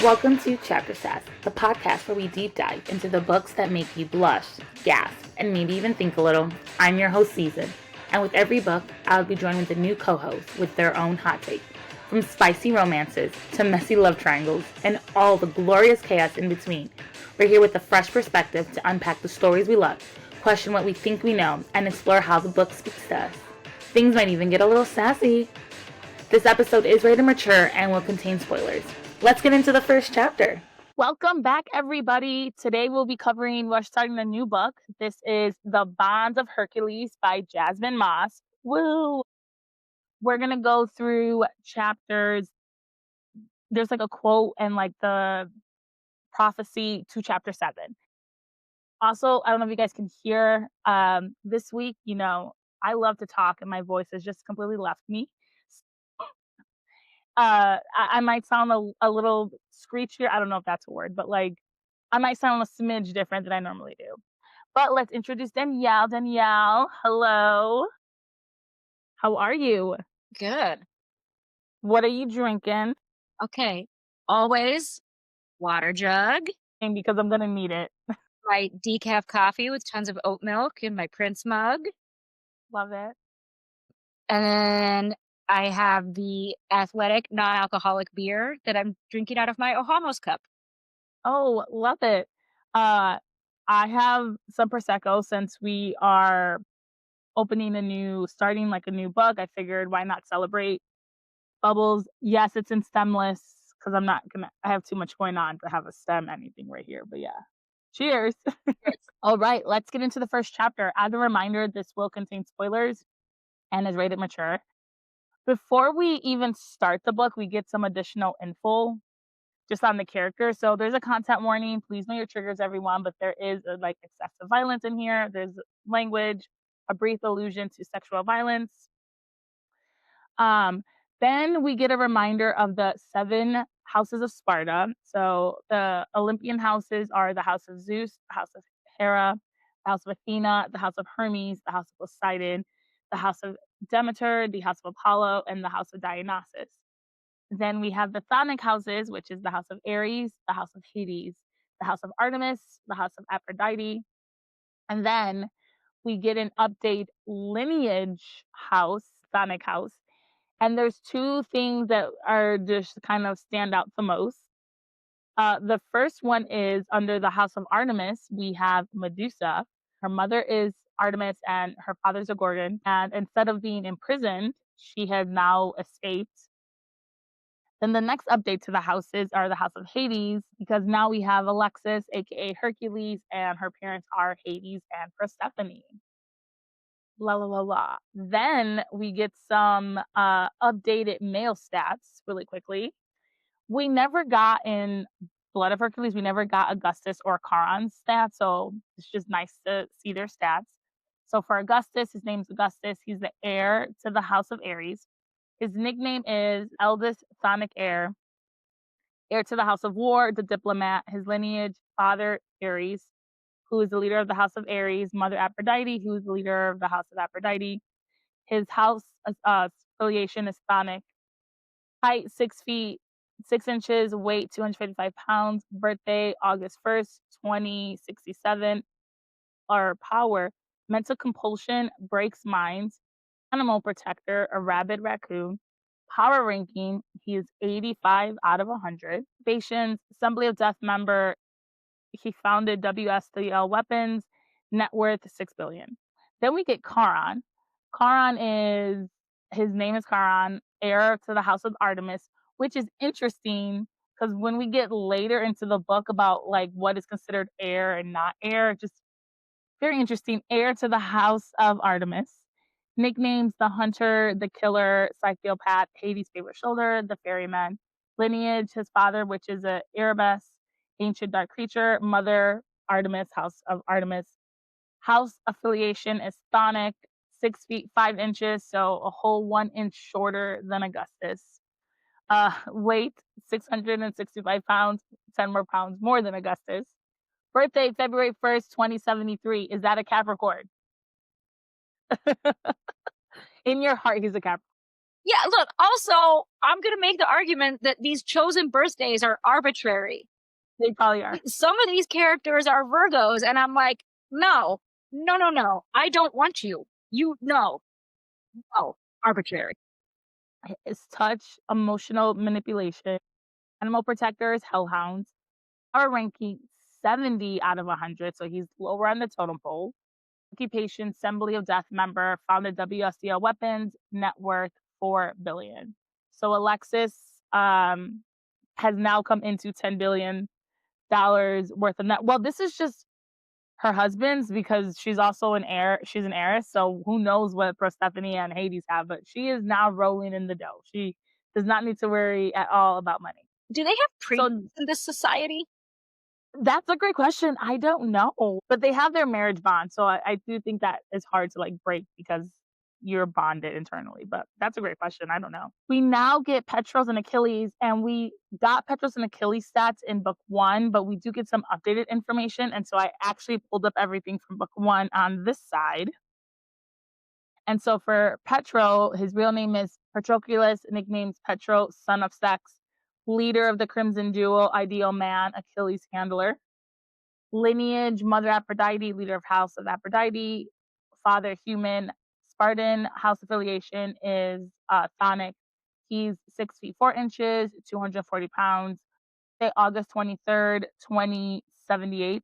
Welcome to Chapter Sass, the podcast where we deep dive into the books that make you blush, gasp, and maybe even think a little. I'm your host, Season, and with every book, I'll be joined with a new co-host with their own hot take. From spicy romances to messy love triangles and all the glorious chaos in between, we're here with a fresh perspective to unpack the stories we love, question what we think we know, and explore how the book speaks to us. Things might even get a little sassy. This episode is rated mature and will contain spoilers. Let's get into the first chapter. Welcome back, everybody. Today we're starting a new book. This is The Bonds of Hercules by Jasmine Mas. Woo! We're going to go through chapters. There's like a quote and like the prophecy to chapter 7. Also, I don't know if you guys can hear this week, I love to talk and my voice has just completely left me. I might sound a little screechier. I don't know if that's a word, but like I might sound a smidge different than I normally do. But let's introduce Danielle. Danielle, hello. How are you? Good. What are you drinking? Okay. Always water jug, And because I'm gonna need it. my decaf coffee with tons of oat milk in my Prince mug. Love it. And then I have the athletic non-alcoholic beer that I'm drinking out of my Ohamos cup. Oh, love it. I have some Prosecco since we are starting like a new book. I figured why not celebrate bubbles. Yes, it's in stemless because I have too much going on to have a stem anything right here. But yeah, cheers. All right, let's get into the first chapter. As a reminder, this will contain spoilers and is rated mature. Before we even start the book, we get some additional info just on the character. So there's a content warning. Please know your triggers, everyone. But there is like excessive violence in here. There's language, a brief allusion to sexual violence. Then we get a reminder of the 7 houses of Sparta. So the Olympian houses are the house of Zeus, the house of Hera, the house of Athena, the house of Hermes, the house of Poseidon, the house of Demeter, the house of Apollo, and the house of Dionysus. Then we have the Chthonic houses, which is the house of Ares, the house of Hades, the house of Artemis, the house of Aphrodite. And then we get an update lineage house, Chthonic house. And there's 2 things that are just kind of stand out the most. The first one is under the house of Artemis, we have Medusa. Her mother is Artemis and her father's a Gorgon. And instead of being imprisoned, she has now escaped. Then the next update to the houses are the house of Hades, because now we have Alexis, aka Hercules, and her parents are Hades and Persephone. La la la la. Then we get some updated male stats really quickly. We never got in Blood of Hercules, we never got Augustus or Charon's stats, so it's just nice to see their stats. So for Augustus, his name's Augustus. He's the heir to the house of Ares. His nickname is eldest Chthonic heir to the house of war, the diplomat. His lineage, father Ares, who is the leader of the house of Ares, mother Aphrodite, who is the leader of the house of Aphrodite. His house affiliation is Chthonic. Height 6 feet 6 inches, weight 255 pounds, birthday August 1st, 2067. Or power, mental compulsion, breaks minds, animal protector, a rabid raccoon. Power ranking, he is 85 out of 100. Patience, Assembly of Death member, he founded WS3L Weapons, net worth 6 billion. Then we get Charon. His name is Charon, heir to the house of Artemis, which is interesting because when we get later into the book about like what is considered heir and not heir, just very interesting. Heir to the house of Artemis. Nicknames: the hunter, the killer, psychopath, Hades' favorite shoulder, the ferryman. Lineage: his father, which is a Erebus, ancient dark creature. Mother, Artemis, house of Artemis. House affiliation is Chthonic, 6 feet 5 inches, so a whole 1 inch shorter than Augustus. Weight 665 pounds, 10 more pounds more than Augustus. Birthday February 1st, 2073. Is that a Capricorn? In your heart, he's a Capricorn. Yeah, look, also, I'm gonna make the argument that these chosen birthdays are arbitrary. They probably are. Some of these characters are Virgos, and I'm like, no, no, no, no. I don't want you. You no, no, arbitrary. It's touch, emotional manipulation, animal protectors, hellhounds. Our ranking 70 out of 100, so he's lower on the totem pole. Occupation, Assembly of Death member, founded WSDL Weapons, net worth 4 billion. So Alexis has now come into $10 billion worth of net. Well, this is just her husband's because she's also an heir. She's an heiress, so who knows what Persephone and Hades have? But she is now rolling in the dough. She does not need to worry at all about money. Do they have priests So in this society? that's a great question. I don't know, but they have their marriage bond, so I do think that is hard to like break because you're bonded internally. But that's a great question. I don't know. We now get Petros and Achilles, and we got Petros and Achilles stats in book one, but we do get some updated information, and so I actually pulled up everything from book one on this side. And so for Petro, his real name is Patroclus, nicknames Petro, son of sex, leader of the Crimson Duo, ideal man, Achilles handler. Lineage, mother Aphrodite, leader of House of Aphrodite, father human, Spartan. House affiliation is Sonic. He's 6 feet 4 inches, 240 pounds. Say August 23rd, 2078.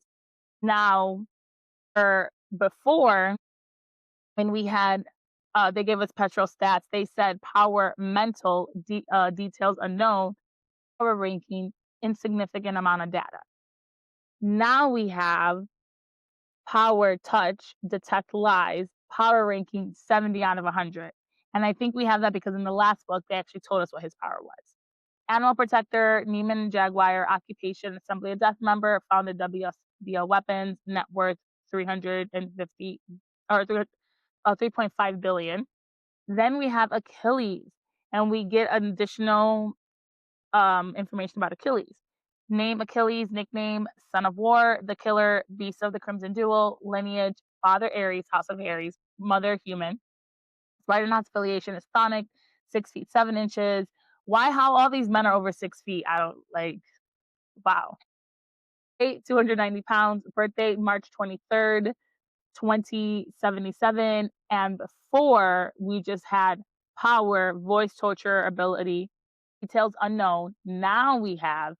Now, for before, when we had, they gave us petrol stats, they said power, mental, details unknown, power ranking, insignificant amount of data. Now we have power, touch, detect lies, power ranking 70 out of 100. And I think we have that because in the last book, they actually told us what his power was. Animal protector, Neiman and Jaguar, occupation, Assembly of Death member, founded WSBL Weapons, net worth 350 or 3.5 billion. Then we have Achilles, and we get additional information about Achilles. Name Achilles, nickname Son of War, the Killer, Beast of the Crimson Duel, lineage, Father Ares, House of Ares, Mother Human. Right House affiliation is Sonic, 6 feet 7 inches. Why? How all these men are over 6 feet? I don't like. Wow. 290 pounds. Birthday March 23rd, 2077. And before we just had power, voice torture ability, details unknown. Now we have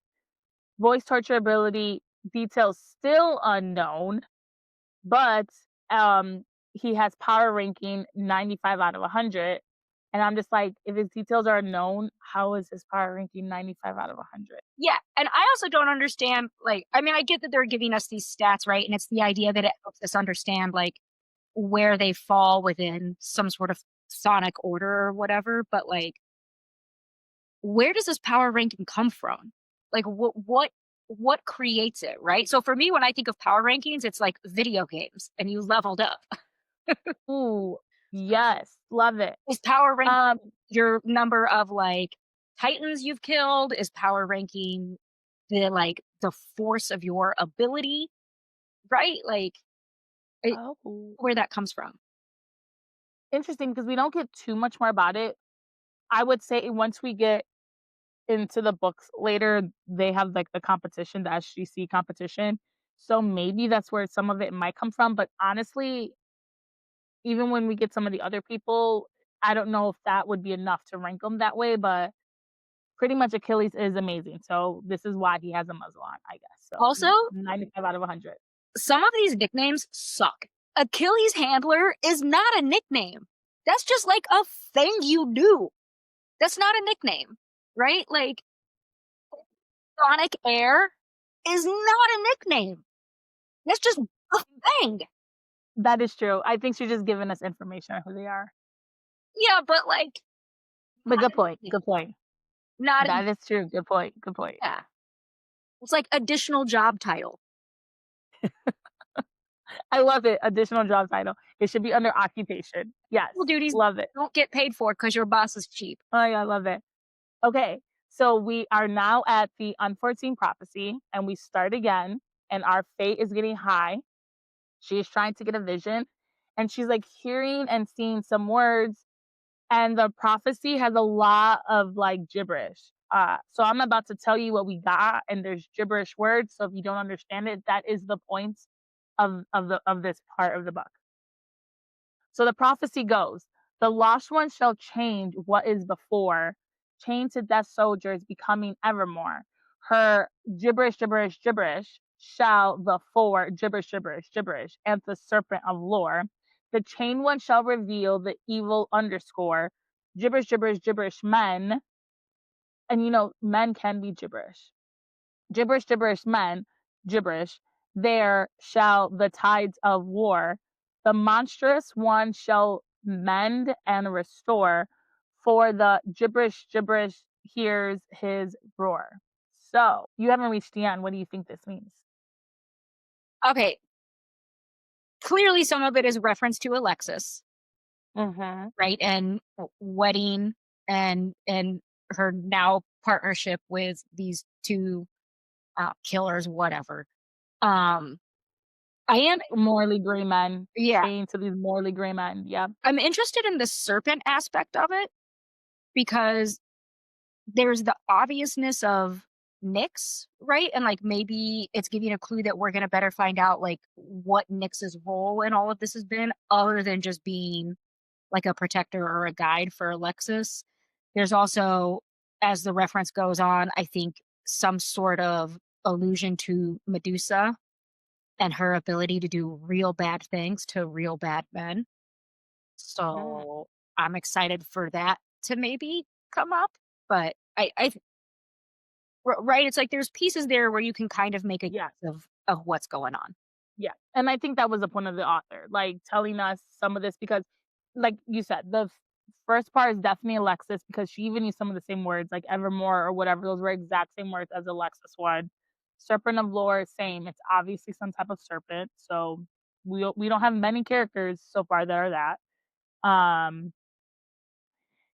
voice torture ability, details still unknown, but um, he has power ranking 95 out of 100. And I'm just like, if his details are unknown, how is his power ranking 95 out of 100? Yeah, and I also don't understand, like, I mean, I get that they're giving us these stats, right? And it's the idea that it helps us understand, like, where they fall within some sort of sonic order or whatever. But like, where does this power ranking come from? Like, what creates it, right? So for me, when I think of power rankings, it's like video games, and you leveled up. Ooh, yes, love it. Is power ranking Um, your number of like titans you've killed? Is power ranking the force of your ability, right? Like, it, oh, where that comes from. interesting because we don't get too much more about it. I would say once we get into the books later, they have like the competition, the SGC competition. So maybe that's where some of it might come from. But honestly, even when we get some of the other people, I don't know if that would be enough to rank them that way, but pretty much Achilles is amazing. So this is why he has a muzzle on, I guess. So Also, 95 out of 100. some of these nicknames suck. Achilles Handler is not a nickname. That's just like a thing you do. That's not a nickname, right? Like, Sonic Air is not a nickname. That's just a thing. That is true. I think she's just giving us information on who they are. Yeah, but like, But not good a point. nickname. Good point. Not a, That is true. Good point. Good point. yeah. It's like additional job title. I love it. Additional job title. It should be under occupation. Yes. Well, duties Love it. don't get paid for because your boss is cheap. Oh, yeah, I love it. Okay. So we are now at the unforeseen prophecy and we start again and our fate is getting high. She is trying to get a vision and she's like hearing and seeing some words. and the prophecy has a lot of, like, gibberish. So I'm about to tell you what we got, and there's gibberish words, so if you don't understand it, that is the point of this part of the book. So the prophecy goes, "The lost one shall change what is before, chained to death soldiers becoming evermore. Her gibberish, gibberish, gibberish shall the four gibberish, gibberish, gibberish, and the serpent of lore. The chained one shall reveal the evil underscore, gibberish, gibberish, gibberish men," and men can be gibberish. Gibberish, gibberish men, gibberish, there shall the tides of war. The monstrous one shall mend and restore, for the gibberish, gibberish hears his roar. So, you haven't reached the end. What do you think this means? Okay, clearly some of it is reference to Alexis, Mhm. right? And wedding and her now partnership with these two killers, whatever. Um, I am, Morally gray men, yeah, chained to these morally gray men. Yep. I'm interested in the serpent aspect of it because there's the obviousness of Nyx, right? And like maybe it's giving a clue that we're gonna better find out like what Nyx's role in all of this has been, other than just being like a protector or a guide for Alexis. There's also, as the reference goes on, I think some sort of allusion to Medusa and her ability to do real bad things to real bad men. Mhm. So I'm excited for that to maybe come up. But right, it's like there's pieces there where you can kind of make a Yes. guess of what's going on. Yeah, and I think that was the point of the author, like, telling us some of this because, like you said, the first part is definitely Alexis because she even used some of the same words, like Evermore or whatever, those were exact same words as Alexis would. Serpent of Lore, same, it's obviously some type of serpent, so we don't have many characters so far that are that. Um,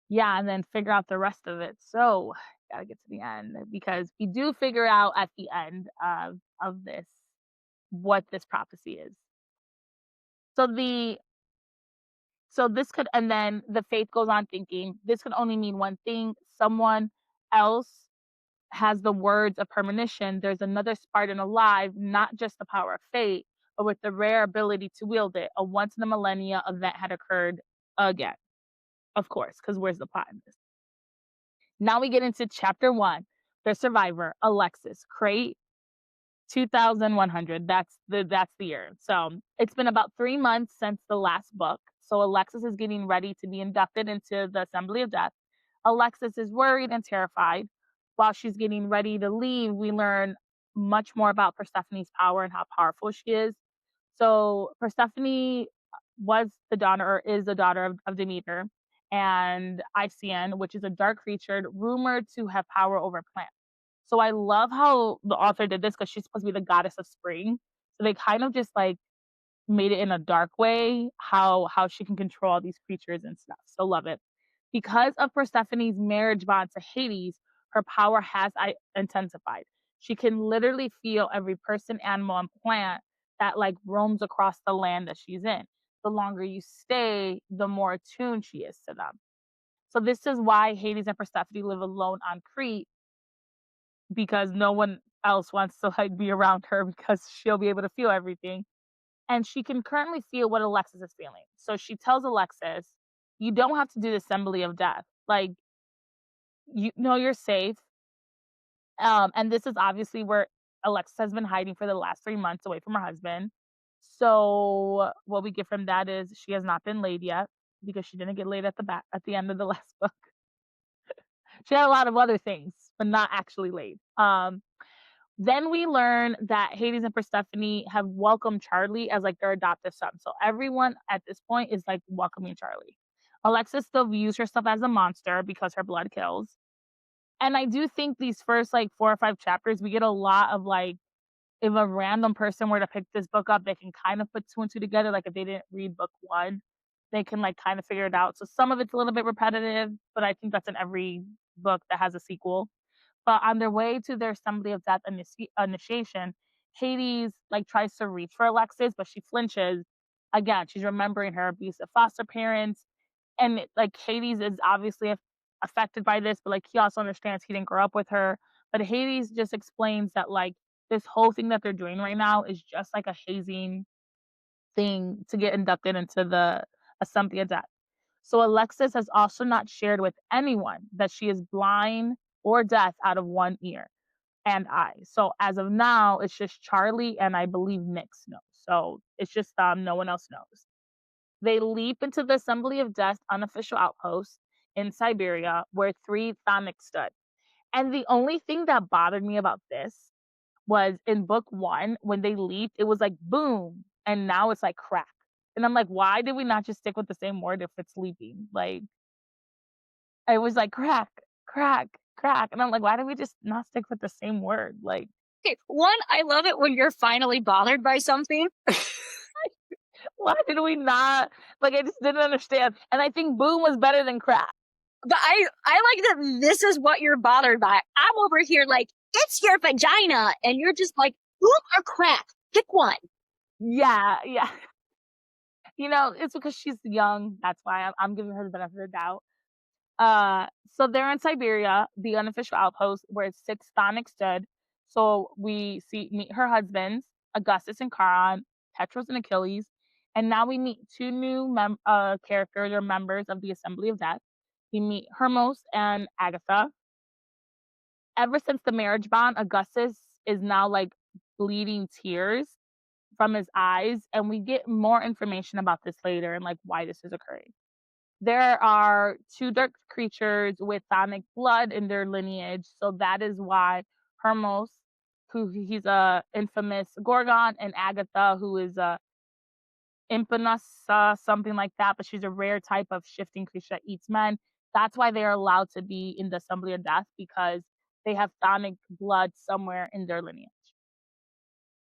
yeah, and then figure out the rest of it, so, gotta get to the end because we do figure out at the end of this what this prophecy is. So this could and then the faith goes on thinking, this could only mean one thing. Someone else has the words of premonition. There's another Spartan alive, not just the power of fate, but with the rare ability to wield it. A once in a millennia event had occurred again. Of course, because where's the plot in this? Now we get into chapter one. The survivor, Alexis, crate 2,100. That's the year. So it's been about 3 months since the last book. So Alexis is getting ready to be inducted into the Assembly of Death. Alexis is worried and terrified. While she's getting ready to leave, we learn much more about Persephone's power and how powerful she is. So Persephone was the daughter or is the daughter of Demeter and Ixion, which is a dark creature rumored to have power over plants. So I love how the author did this because she's supposed to be the goddess of spring. So they kind of just like made it in a dark way how she can control all these creatures and stuff. So love it. Because of Persephone's marriage bond to Hades, her power has intensified. She can literally feel every person, animal, and plant that like roams across the land that she's in. The longer you stay, the more attuned she is to them. So this is why Hades and Persephone live alone on Crete because no one else wants to like be around her because she'll be able to feel everything. And she can currently feel what Alexis is feeling. So she tells Alexis, "You don't have to do the assembly of death. Like, you know you're safe." And this is obviously where Alexis has been hiding for the last 3 months away from her husband. So what we get from that is she has not been laid yet because she didn't get laid at the back at the end of the last book. She had a lot of other things, but not actually laid. Then we learn that Hades and Persephone have welcomed Charlie as like their adoptive son. So everyone at this point is like welcoming Charlie. Alexis still views herself as a monster because her blood kills. And I do think these first like 4 or 5 chapters, we get a lot of like, if a random person were to pick this book up, they can kind of put two and two together. Like if they didn't read book one, they can like kind of figure it out. So some of it's a little bit repetitive, but I think that's in every book that has a sequel. But on their way to their assembly of death initiation, Hades like tries to reach for Alexis, but she flinches. Again, she's remembering her abusive foster parents, and like Hades is obviously affected by this, but like he also understands he didn't grow up with her. But Hades just explains that like this whole thing that they're doing right now is just like a hazing thing to get inducted into the Assembly of Death. So Alexis has also not shared with anyone that she is blind or deaf out of one ear and eye. So as of now, it's just Charlie and I believe Nyx knows. So it's just no one else knows. They leap into the Assembly of Death's unofficial outpost in Siberia, where three Thanics stood. And the only thing that bothered me about this was in book one, when they leaped, it was like boom, and now it's like crack. And I'm like, why did we not just stick with the same word if it's leaping? Like, it was like crack, crack, crack. And I'm like, why did we just not stick with the same word? Like, Okay, one, I love it when you're finally bothered by something. why did we not? Like, I just didn't understand. And I think boom was better than crack. But I like that this is what you're bothered by. I'm over here like, it's your vagina. And you're just like, boom or crack. Pick one. Yeah, yeah. It's because she's young. That's why I'm giving her the benefit of the doubt. So they're in Siberia, the unofficial outpost where six Thonics stood. So we meet her husbands, Augustus and Charon, Petros and Achilles, and now we meet two new characters or members of the Assembly of Death. We meet Hermos and Agatha. Ever since the marriage bond, Augustus is now like bleeding tears from his eyes, and we get more information about this later and like why this is occurring. There are two dark creatures with Thonic blood in their lineage, so that is why Hermos, he's a infamous Gorgon, and Agatha, who is a Impanus, something like that, but she's a rare type of shifting creature that eats men. That's why they are allowed to be in the Assembly of Death because they have Thonic blood somewhere in their lineage.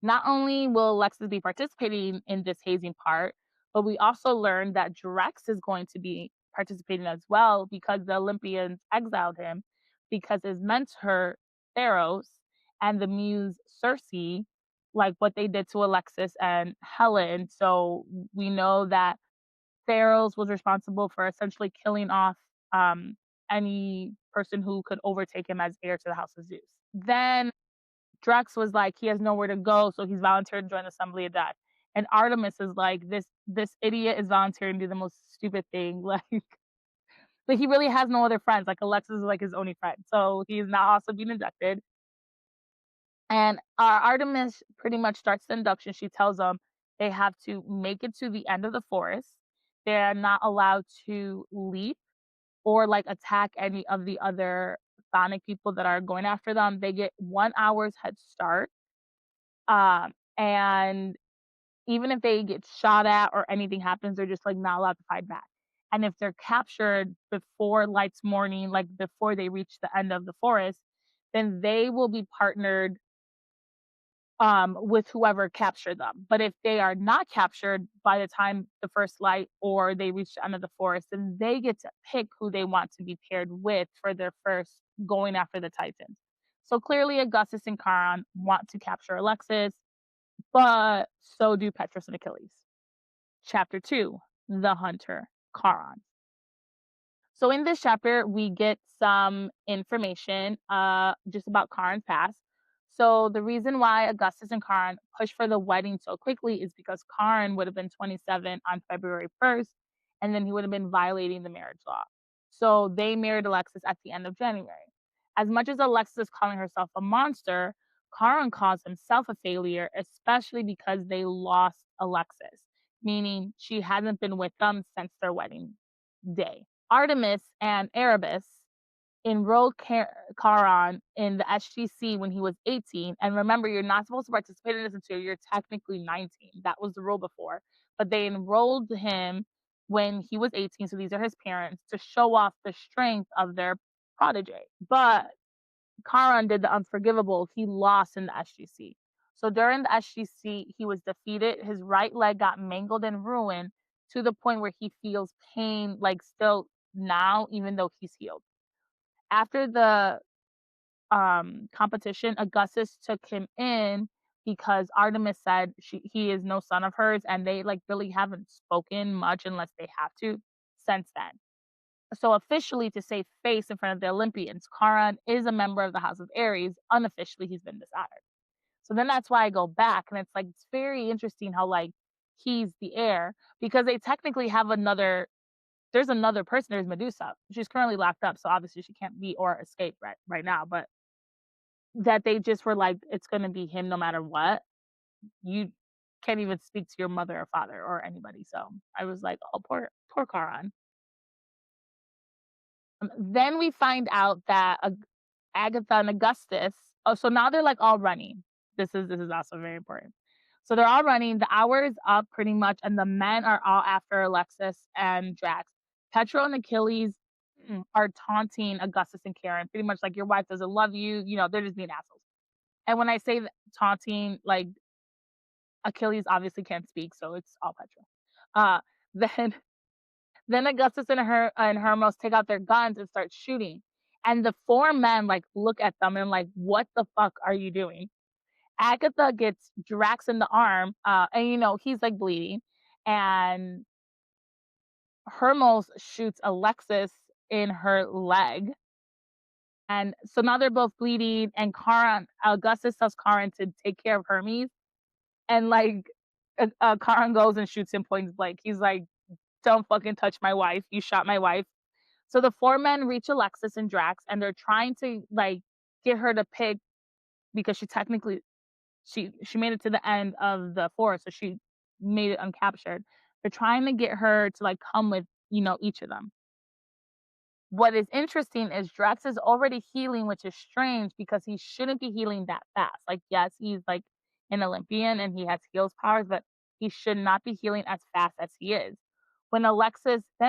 Not only will Alexis be participating in this hazing part, but we also learned that Drex is going to be participating as well because the Olympians exiled him because his mentor, Theros, and the muse Circe, like what they did to Alexis and Helen. So we know that Theros was responsible for essentially killing off any person who could overtake him as heir to the House of Zeus. Then Drax was like, he has nowhere to go, so he's volunteered to join the Assembly of Death. And Artemis is like, this idiot is volunteering to do the most stupid thing, like, but he really has no other friends. Like Alexis is like his only friend, so he's now also being inducted. And Artemis pretty much starts the induction. She tells them they have to make it to the end of the forest. They're not allowed to leap or like attack any of the other Sonic people that are going after them. They get 1 hour's head start. And even if they get shot at or anything happens, they're just like not allowed to fight back. And if they're captured before light's morning, like before they reach the end of the forest, then they will be partnered with whoever captured them. But if they are not captured by the time the first light or they reach the end of the forest, then they get to pick who they want to be paired with for their first going after the Titans. So clearly, Augustus and Charon want to capture Alexis, but so do Petrus and Achilles. Chapter 2, The Hunter, Charon. So in this chapter, we get some information just about Charon's past. So the reason why Augustus and Charon pushed for the wedding so quickly is because Charon would have been 27 on February 1st, and then he would have been violating the marriage law. So they married Alexis at the end of January. As much as Alexis is calling herself a monster, Charon calls himself a failure, especially because they lost Alexis, meaning she hasn't been with them since their wedding day. Artemis and Erebus enrolled Charon in the SGC when he was 18. And remember, you're not supposed to participate in this until you're technically 19. That was the rule before. But they enrolled him when he was 18. So these are his parents to show off the strength of their protege. But Charon did the unforgivable. He lost in the SGC. So during the SGC, he was defeated. His right leg got mangled and ruined to the point where he feels pain, like still now, even though he's healed. After the competition, Augustus took him in because Artemis said he is no son of hers, and they like really haven't spoken much unless they have to since then. So officially, to save face in front of the Olympians, Charon is a member of the House of Aries. Unofficially, he's been dishonored. So then that's why I go back, and it's like it's very interesting how like he's the heir because they technically have another. There's another person. There's Medusa. She's currently locked up, so obviously she can't be or escape right now. But that they just were like, it's gonna be him no matter what. You can't even speak to your mother or father or anybody. So I was like, oh, poor Charon. Then we find out that Agatha and Augustus. Oh, so now they're like all running. This is also very important. So they're all running. The hour is up pretty much, and the men are all after Alexis and Drax. Petro and Achilles are taunting Augustus and Karen, pretty much like your wife doesn't love you. You know, they're just being assholes. And when I say taunting, like Achilles obviously can't speak, so it's all Petro. Uh, then then Augustus and Hermos take out their guns and start shooting. And the four men like look at them and like, what the fuck are you doing? Agatha gets Drax in the arm, and he's like bleeding, and Hermos shoots Alexis in her leg. And so now they're both bleeding, and Augustus tells Charon to take care of Hermes, and like Charon goes and shoots him point blank. He's like, "Don't fucking touch my wife! You shot my wife." So the four men reach Alexis and Drax, and they're trying to like get her to pick because she made it to the end of the forest, so she made it uncaptured. They're trying to get her to like come with each of them. What is interesting is Drax is already healing, which is strange because he shouldn't be healing that fast. Like, yes, he's like an Olympian and he has heals powers, but he should not be healing as fast as he is. Then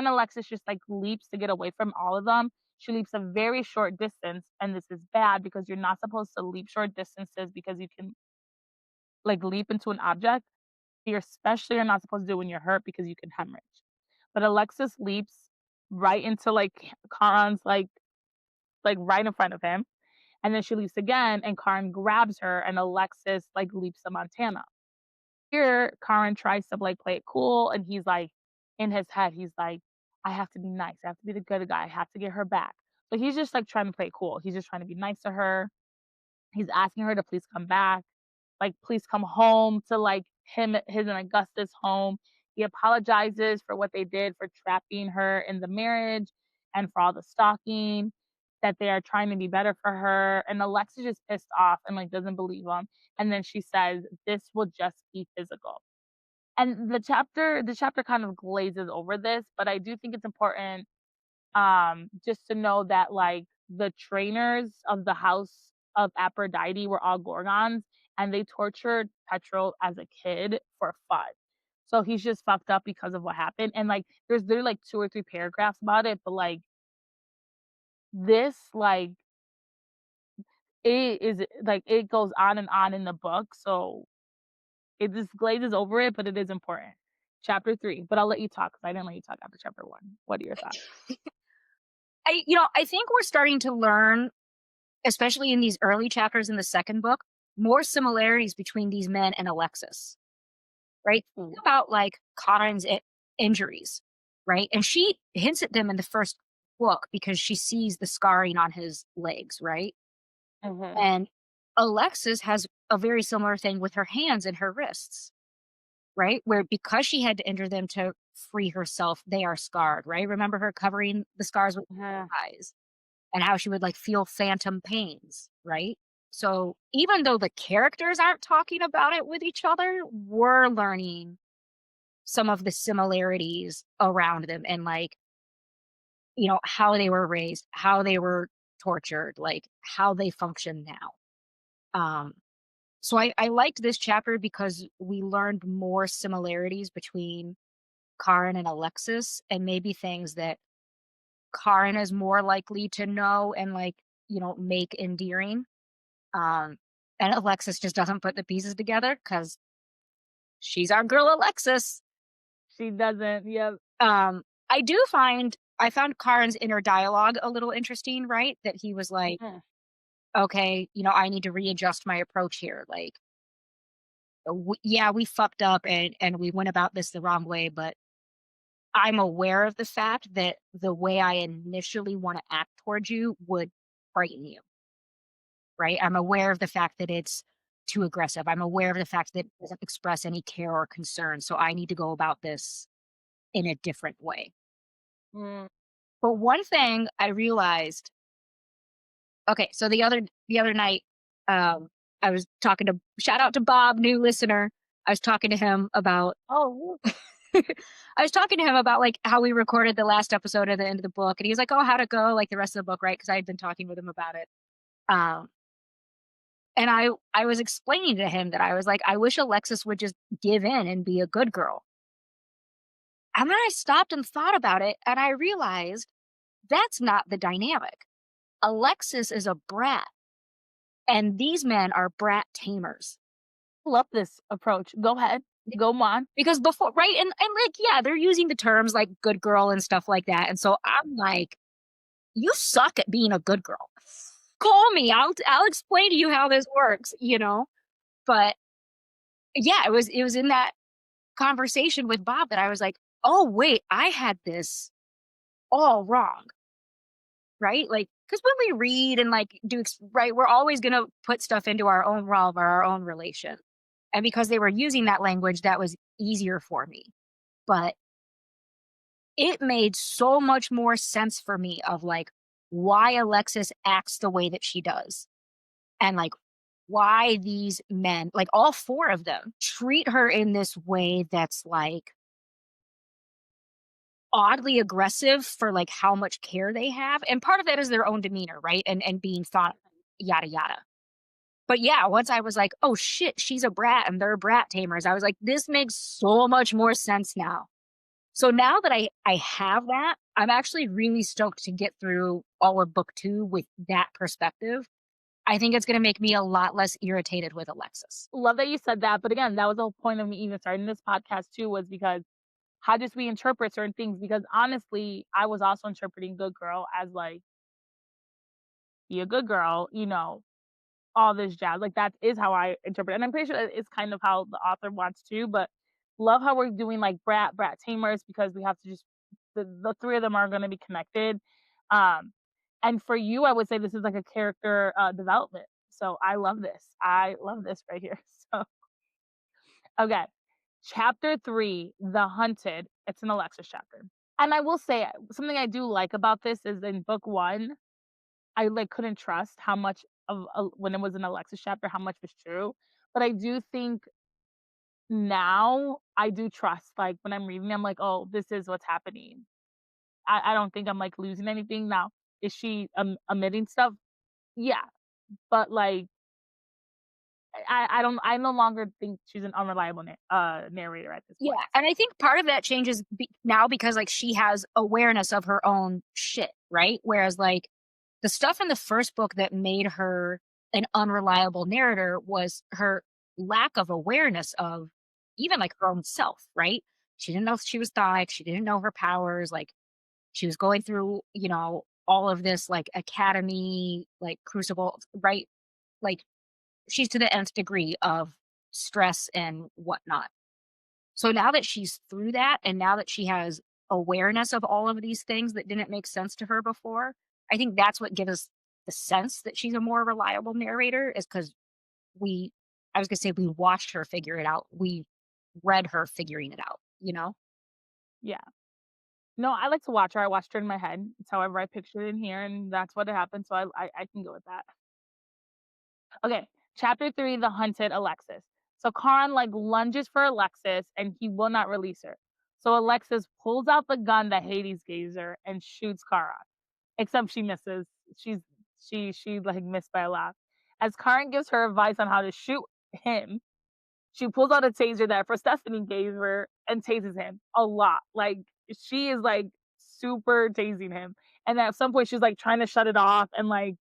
Alexis just like leaps to get away from all of them. She leaps a very short distance, and this is bad because you're not supposed to leap short distances because you can like leap into an object. You especially are not supposed to do it when you're hurt because you can hemorrhage. But Alexis leaps right into like Charon's like right in front of him. And then she leaps again and Charon grabs her and Alexis like leaps to Montana. Here, Charon tries to like play it cool and he's like in his head, he's like, I have to be nice. I have to be the good guy. I have to get her back. So he's just like trying to play cool. He's just trying to be nice to her. He's asking her to please come back, like, please come home to like his and Augustus home. He apologizes for what they did for trapping her in the marriage and for all the stalking, that they are trying to be better for her. And Alexa's just pissed off and like doesn't believe him. And then she says, this will just be physical. And the chapter kind of glazes over this, but I do think it's important just to know that like the trainers of the house of Aphrodite were all Gorgons and they tortured Petro as a kid for fun. So he's just fucked up because of what happened. And like there's literally like two or three paragraphs about it, but like this like it is like it goes on and on in the book. So it just glazes over it, but it is important. Chapter 3, but I'll let you talk because I didn't let you talk after chapter 1. What are your thoughts? I think we're starting to learn, especially in these early chapters in the second book, more similarities between these men and Alexis, right? Mm, Think about like Conan's injuries, right? And she hints at them in the first book because she sees the scarring on his legs, right? mhm, And Alexis has a very similar thing with her hands and her wrists, right? Where because she had to injure them to free herself, they are scarred, right? Remember her covering the scars with mhm, eyes and how she would like feel phantom pains, right? So even though the characters aren't talking about it with each other, we're learning some of the similarities around them and like, how they were raised, how they were tortured, like how they function now. Um, so I liked this chapter because we learned more similarities between Karen and Alexis and maybe things that Karen is more likely to know and like, make endearing. Um, and Alexis just doesn't put the pieces together because she's our girl Alexis. she doesn't. Yep. Um, I found Karen's inner dialogue a little interesting, right? That he was like, Mhm. okay, I need to readjust my approach here. Like, yeah, we fucked up and we went about this the wrong way, but I'm aware of the fact that the way I initially wanna act towards you would frighten you, right? I'm aware of the fact that it's too aggressive. I'm aware of the fact that it doesn't express any care or concern, so I need to go about this in a different way. Mm. But one thing I realized okay, so the other night, I was talking to shout out to Bob, new listener. I was talking to him about Oh, I was talking to him about, like, how we recorded the last episode at the end of the book, and he was like, "Oh, how'd it go?" Like, the rest of the book, right? Because I had been talking with him about it. Um, and I was explaining to him that I was like, "I wish Alexis would just give in and be a good girl." And then I stopped and thought about it, and I realized that's not the dynamic. Alexis is a brat, and these men are brat tamers. love this approach. Go ahead. Go on. Because before right? And, like, yeah, they're using the terms like good girl and stuff like that, and so I'm like, "You suck at being a good girl. Call me, I'll explain to you how this works," you know? But, yeah, it was in that conversation with Bob that I was like, "Oh, wait, I had this all wrong." Right? Like, because when we read and, like, right, we're always gonna put stuff into our own realm or our own relation, and because they were using that language, that was easier for me. But it made so much more sense for me of, like, why Alexis acts the way that she does, and, like, why these men, like, all 4 of them, treat her in this way that's, like, oddly aggressive for, like, how much care they have, and part of that is their own demeanor, right? And being thought yada yada. But yeah, once I was like, "Oh shit, she's a brat and they're brat tamers," I was like, "This makes so much more sense now." So now that I have that, I'm actually really stoked to get through all of book 2 with that perspective. I think it's gonna make me a lot less irritated with Alexis. Love that you said that. But again, that was the whole point of me even starting this podcast too, was because how just we interpret certain things. Because honestly, I was also interpreting good girl as like, be a good girl, all this jazz. Like that is how I interpret it. And I'm pretty sure it's kind of how the author wants to, but love how we're doing like brat tamers because we have to just the three of them are gonna be connected. Um and for you, I would say this is like a character development. So I love this. I love this right here. So okay. Chapter 3, The Hunted. It's an Alexis chapter. And I will say something I do like about this is in book 1, I, like, couldn't trust how much of when it was an Alexis chapter, how much was true. But I do think now I do trust, like, when I'm reading, I'm like, "Oh, this is what's happening." I don't think I'm, like, losing anything now. Is she, omitting stuff? Yeah, but, like, I no longer think she's an unreliable narrator at this Yeah, point. and I think part of that changes now because, like, she has awareness of her own shit, right? Whereas, like, the stuff in the first book that made her an unreliable narrator was her lack of awareness of even, like, her own self, right? She didn't know if she was Thonic, she didn't know her powers, like, she was going through, all of this, like, academy, like, crucible, right? Like, she's to the nth degree of stress and whatnot. So now that she's through that and now that she has awareness of all of these things that didn't make sense to her before, I think that's what gives us the sense that she's a more reliable narrator is because we I was gonna say we watched her figure it out. We read her figuring it out, you know? Yeah. No, I like to watch her. I watched her in my head. It's however I pictured it in here, and that's what happened, so I can go with that. Okay, chapter 3, The Hunted Alexis. So Khan like lunges for Alexis and he will not release her. So Alexis pulls out the gun that Hades gave her and shoots Kara. Except she misses. She like missed by a lot. As Karen gives her advice on how to shoot him, she pulls out a taser that Stephanie gave her and tases him a lot. Like she is like super tasing him. And at some point she's like trying to shut it off and like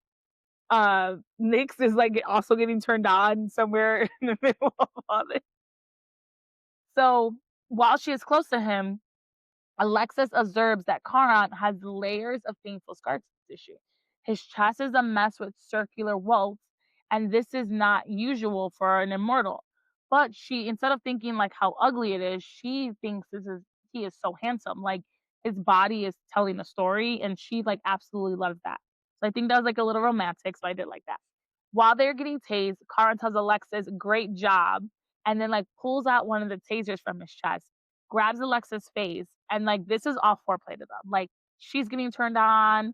Nyx is, like, also getting turned on somewhere in the middle of all this. So, while she is close to him, Alexis observes that Charon has layers of painful scar tissue. His chest is a mess with circular welts, and this is not usual for an immortal. But she instead of thinking, like, how ugly it is, she thinks he is so handsome. Like his body is telling the story, and she like absolutely loves that. So I think that was like a little romantic. So I did like that. While they're getting tased, Kara tells Alexis, "Great job," and then like pulls out one of the tasers from his chest, grabs Alexis' face, and like this is all foreplay to them. Like she's getting turned on,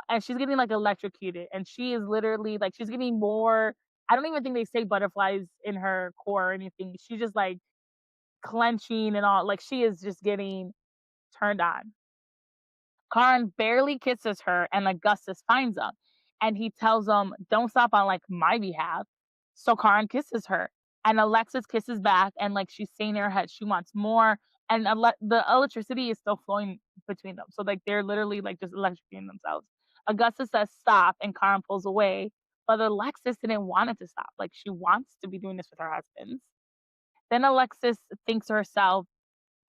and she's getting like electrocuted, and she is literally like she's getting more. I don't even think they say butterflies in her core or anything. She's just like clenching and all. Like she is just getting turned on. Karan barely kisses her, and Augustus finds him, and he tells him, "Don't stop on like my behalf." So Karan kisses her, and Alexis kisses back, and like she's saying in her head she wants more, and the electricity is still flowing between them. So like they're literally like just electrocuting themselves. Augustus says stop, and Karan pulls away, but Alexis didn't want it to stop. Like she wants to be doing this with her husbands. Then Alexis thinks to herself,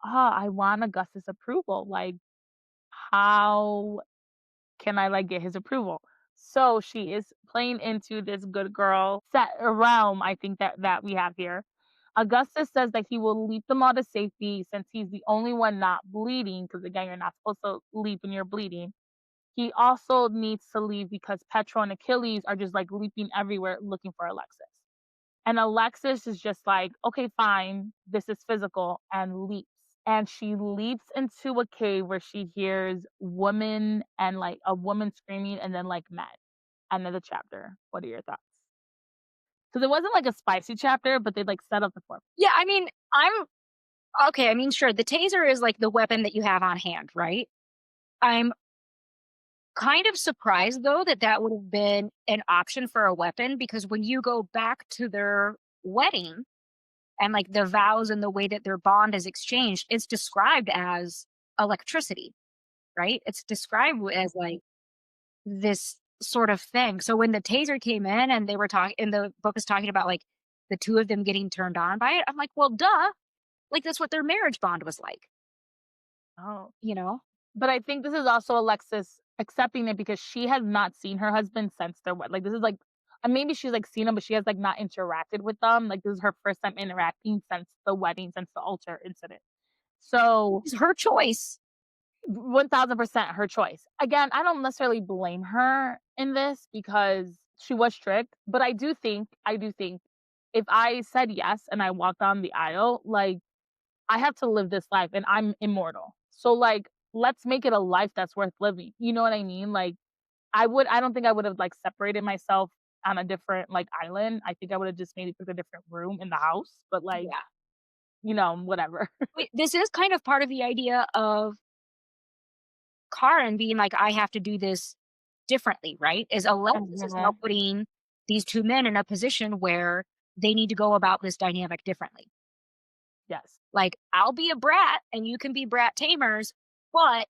"Oh, I want Augustus' approval. Like how can I like get his approval?" So she is playing into this good girl set realm, I think that we have here. Augustus says that he will leap them all to safety since he's the only one not bleeding, because again, you're not supposed to leap when you're bleeding. He also needs to leave because Petro and Achilles are just like leaping everywhere looking for Alexis. And Alexis is just like, okay, fine, this is physical, and leaps. And she leaps into a cave where she hears women and like a woman screaming and then like men. End of the chapter. What are your thoughts? Because it wasn't like a spicy chapter, but they like set up the form. Yeah, I mean, I'm okay. I mean, sure, the taser is like the weapon that you have on hand, right? I'm kind of surprised though that that would have been an option for a weapon because when you go back to their wedding and like the vows and the way that their bond is exchanged, it's described as electricity, right? It's described as like this sort of thing. So when the taser came in and they were talking, and the book is talking about like the two of them getting turned on by it, I'm like, well, duh. Like that's what their marriage bond was like, Oh. you know? But I think this is also Alexis accepting it because she has not seen her husband since their wedding. Like this is like maybe she's like seen him, but she has like not interacted with them. Like this is her first time interacting since the wedding, since the altar incident. So It's her choice. 1000% her choice. Again, I don't necessarily blame her in this because she was tricked, but I do think if I said yes and I walked down the aisle, like I have to live this life and I'm immortal. So like let's make it a life that's worth living. You know what I mean? Like I don't think I would have like separated myself on a different like island. I think I would have just maybe took a different room in the house, but like, Yeah. whatever. Wait, this is kind of part of the idea of Karen being like, I have to do this differently, right? Is Alexis is now Mhm. putting these two men in a position where they need to go about this dynamic differently. Yes. Like, I'll be a brat and you can be brat tamers, but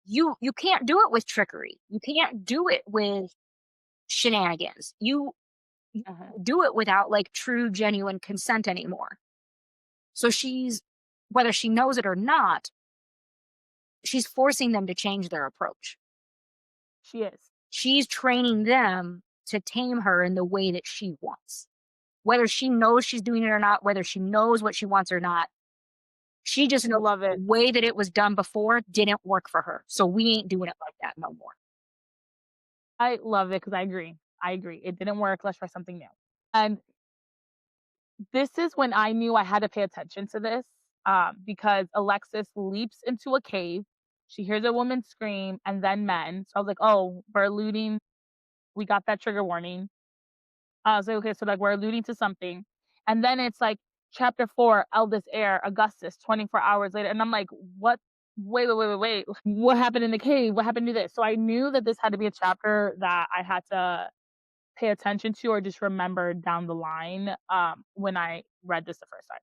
you can't do it with trickery. You can't do it with shenanigans. You Mhm. can't do it without like true genuine consent anymore. So she's whether she knows it or not, she's forcing them to change their approach. She is. She's training them to tame her in the way that she wants. Whether she knows she's doing it or not, whether she knows what she wants or not, she just knows Love the it. way that it was done before didn't work for her. So we ain't doing it like that no more. I love it because I agree. I agree. It didn't work. Let's try something new. And this is when I knew I had to pay attention to this, because Alexis leaps into a cave. She hears a woman scream and then men. So I was like, oh, we're alluding. We got that trigger warning. I was like, okay, so like we're alluding to something. And then it's like chapter 4, eldest heir, Augustus, 24 hours later. And I'm like, what? Wait. What happened in the cave? What happened to this? So I knew that this had to be a chapter that I had to pay attention to or just remember down the line, when I read this the first time.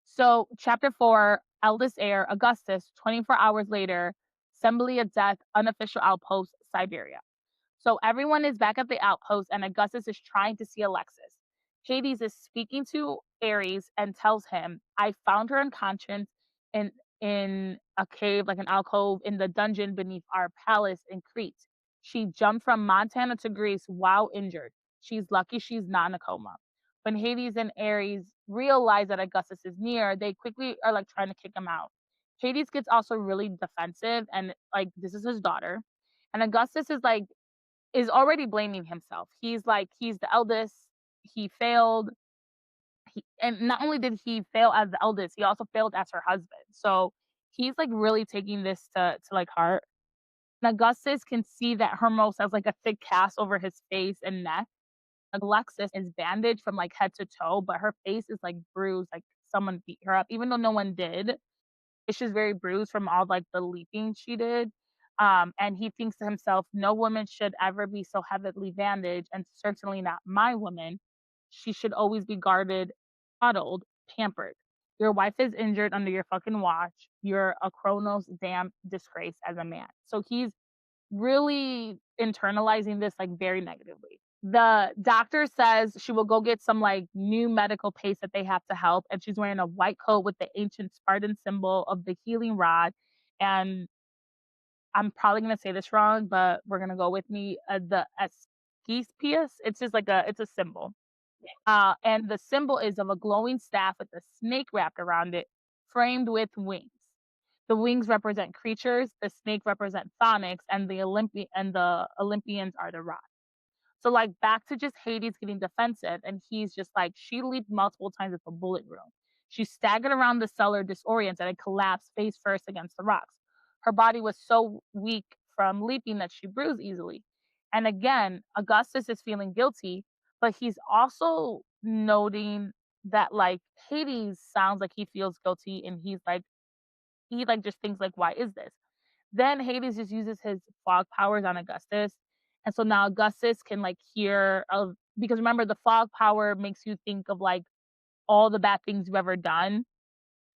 So, chapter 4, eldest heir, Augustus, 24 hours later, assembly of death, unofficial outpost, Siberia. So everyone is back at the outpost, and Augustus is trying to see Alexis. Hades is speaking to Ares and tells him, "I found her unconscious in a cave, like an alcove in the dungeon beneath our palace in Crete. She jumped from Montana to Greece while injured. She's lucky she's not in a coma." When Hades and Ares realize that Augustus is near, they quickly are like trying to kick him out. Hades gets also really defensive and like this is his daughter. And Augustus is already blaming himself. He's like, he's the eldest, he failed. And not only did he fail as the eldest, he also failed as her husband. So he's like really taking this to like heart. And Augustus can see that Hermos has like a thick cast over his face and neck. Alexis is bandaged from like head to toe, but her face is like bruised, like someone beat her up, even though no one did. It's just very bruised from all like the leaping she did. And he thinks to himself, no woman should ever be so heavily bandaged, and certainly not my woman. She should always be guarded, coddled, pampered. Your wife is injured under your fucking watch. You're a Kronos damn disgrace as a man. So he's really internalizing this like very negatively. The doctor says she will go get some like new medical paste that they have to help, and she's wearing a white coat with the ancient Spartan symbol of the healing rod. And I'm probably gonna say this wrong, but we're gonna go with me. The Asclepius. It's just like it's a symbol. And the symbol is of a glowing staff with a snake wrapped around it, framed with wings. The wings represent creatures, the snake represent phonics, and the Olympians are the rock. So like back to just Hades getting defensive, and he's just like, she leaped multiple times with a bullet wound. She staggered around the cellar disoriented and collapsed face first against the rocks. Her body was so weak from leaping that she bruised easily. And again, Augustus is feeling guilty, but he's also noting that like Hades sounds like he feels guilty, and he like just thinks like, why is this? Then Hades just uses his fog powers on Augustus. And so now Augustus can like hear of, because remember the fog power makes you think of like all the bad things you've ever done.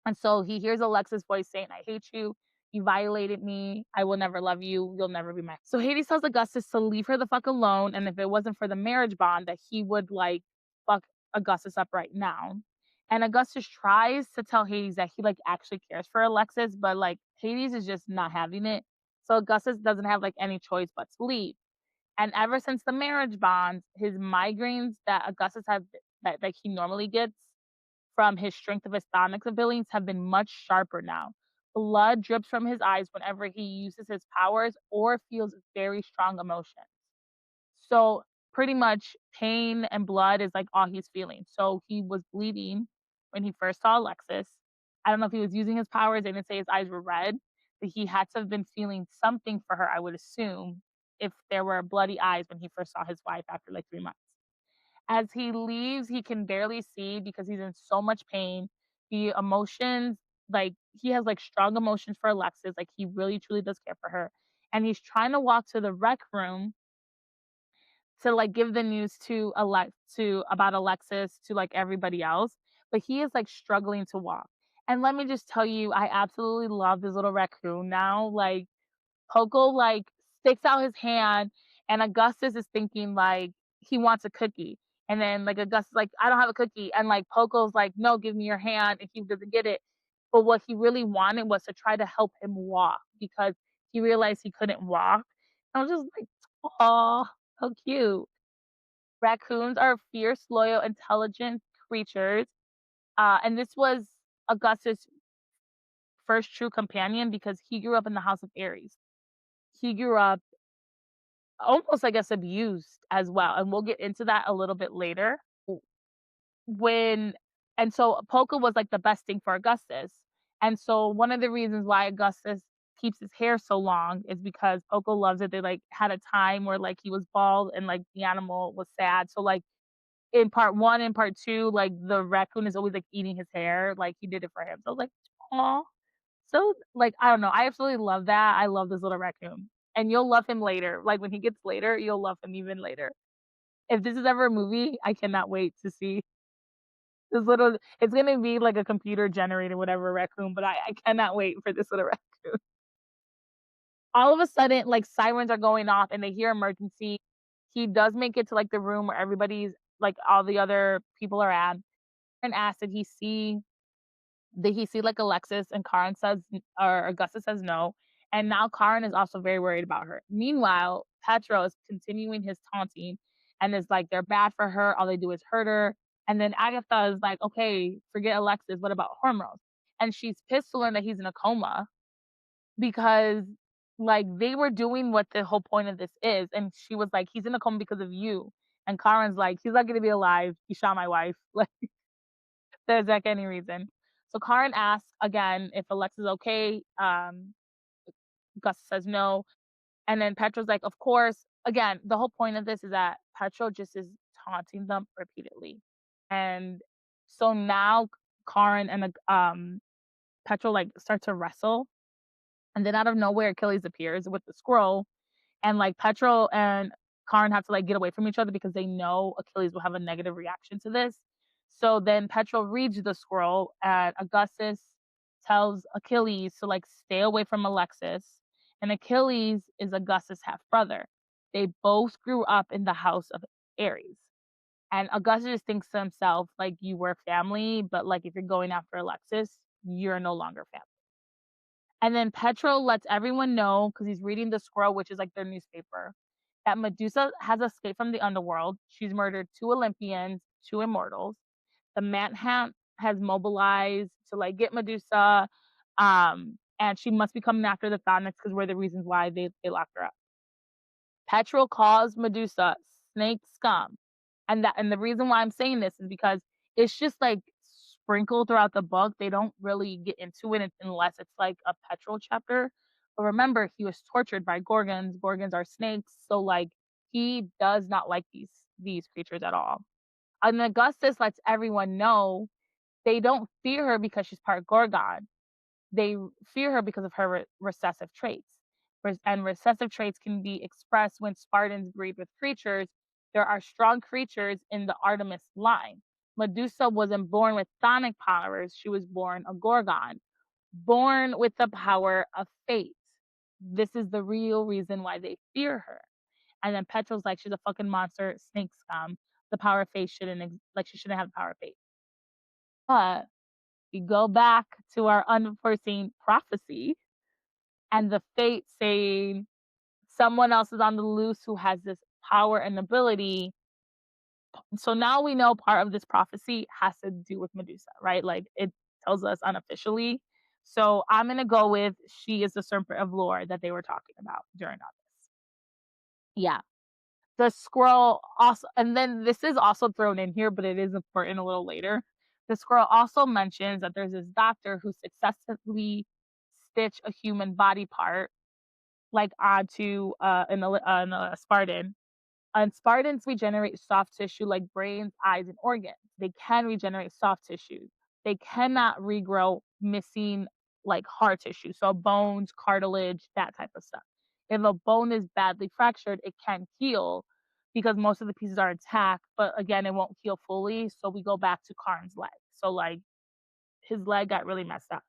And so he hears Alexa's voice saying, I hate you. You violated me. I will never love you. You'll never be mine. So Hades tells Augustus to leave her the fuck alone. And if it wasn't for the marriage bond, that he would like fuck Augustus up right now. And Augustus tries to tell Hades that he like actually cares for Alexis, but like Hades is just not having it. So Augustus doesn't have like any choice but to leave. And ever since the marriage bond, his migraines that Augustus had that like he normally gets from his strength of his sonic abilities have been much sharper now. Blood drips from his eyes whenever he uses his powers or feels very strong emotions. So pretty much pain and blood is like all he's feeling. So he was bleeding when he first saw Alexis. I don't know if he was using his powers. They didn't say his eyes were red, but he had to have been feeling something for her, I would assume, if there were bloody eyes when he first saw his wife after like 3 months. As he leaves, he can barely see because he's in so much pain. The emotions, like he has like strong emotions for Alexis, like he really truly does care for her. And he's trying to walk to the rec room to like give the news to about Alexis to like everybody else, but he is like struggling to walk. And let me just tell you, I absolutely love this little raccoon now. Like Poco like sticks out his hand, and Augustus is thinking like he wants a cookie. And then like Augustus like, I don't have a cookie. And like Poco's like, no, give me your hand, and he doesn't get it. But what he really wanted was to try to help him walk because he realized he couldn't walk. I was just like, oh, how cute. Raccoons are fierce, loyal, intelligent creatures. And this was Augustus' first true companion because he grew up in the house of Ares. He grew up almost, I guess, abused as well. And we'll get into that a little bit later. When and so Polka was like the best thing for Augustus. And so one of the reasons why Augustus keeps his hair so long is because Poco loves it. They like had a time where like he was bald and like the animal was sad. So like in part one and part two, like the raccoon is always like eating his hair, like he did it for him. So I was like, oh, so like I don't know. I absolutely love that. I love this little raccoon. And you'll love him later. Like when he gets later, you'll love him even later. If this is ever a movie, I cannot wait to see this little it's gonna be like a computer generated whatever raccoon, but I cannot wait for this little raccoon. All of a sudden, like sirens are going off and they hear emergency. He does make it to like the room where everybody's like all the other people are at and asks did he see like Alexis, and Karen says or Augusta says no. And now Karen is also very worried about her. Meanwhile, Petro is continuing his taunting and is like they're bad for her, all they do is hurt her. And then Agatha is like, "Okay, forget Alexis, what about Hormuz?" And she's pissed to learn that he's in a coma because, like, they were doing what the whole point of this is, and she was like, "He's in a coma because of you." And Karen's like, "He's not gonna be alive. He shot my wife." Like, there's, like, any reason. So Karen asks again if Alexis is okay. Gus says no. And then Petro's like, "Of course." Again, the whole point of this is that Petro just is taunting them repeatedly. And so now Karen and Petro like start to wrestle, and then out of nowhere Achilles appears with the scroll, and like Petro and Karen have to like get away from each other because they know Achilles will have a negative reaction to this. So then Petro reads the scroll, and Augustus tells Achilles to like stay away from Alexis. And Achilles is Augustus' half brother. They both grew up in the house of Ares. And Augustus thinks to himself, like, you were family, but like if you're going after Alexis, you're no longer family. And then Petro lets everyone know because he's reading the scroll, which is like their newspaper, that Medusa has escaped from the underworld. She's murdered two Olympians, two immortals. The Manhunt has mobilized to like get Medusa, and she must be coming after the Thonics because we're the reasons why they locked her up. Petro calls Medusa snake scum. And the reason why I'm saying this is because it's just like sprinkled throughout the book. They don't really get into it unless it's like a Petrol chapter. But remember, he was tortured by gorgons. Gorgons are snakes, so like he does not like these creatures at all. And Augustus lets everyone know they don't fear her because she's part Gorgon. They fear her because of her recessive traits. And recessive traits can be expressed when Spartans breed with creatures. There are strong creatures in the Artemis line. Medusa wasn't born with chthonic powers, she was born a Gorgon, born with the power of fate. This is the real reason why they fear her. And then Petro's like, she's a fucking monster, snake scum. The power of fate shouldn't, like, she shouldn't have the power of fate. But we go back to our unforeseen prophecy and the fate saying someone else is on the loose who has this power and ability. So now we know part of this prophecy has to do with Medusa, right? Like it tells us unofficially. So I'm gonna go with she is the serpent of lore that they were talking about during all this. Yeah. The scroll also, and then this is also thrown in here, but it is important a little later. The scroll also mentions that there's this doctor who successfully stitched a human body part like onto a Spartan. And Spartans regenerate soft tissue like brains, eyes, and organs. They can regenerate soft tissue. They cannot regrow missing like hard tissue, so bones, cartilage, that type of stuff. If a bone is badly fractured, it can heal because most of the pieces are intact, but again, it won't heal fully. So we go back to Karn's leg. So like his leg got really messed up.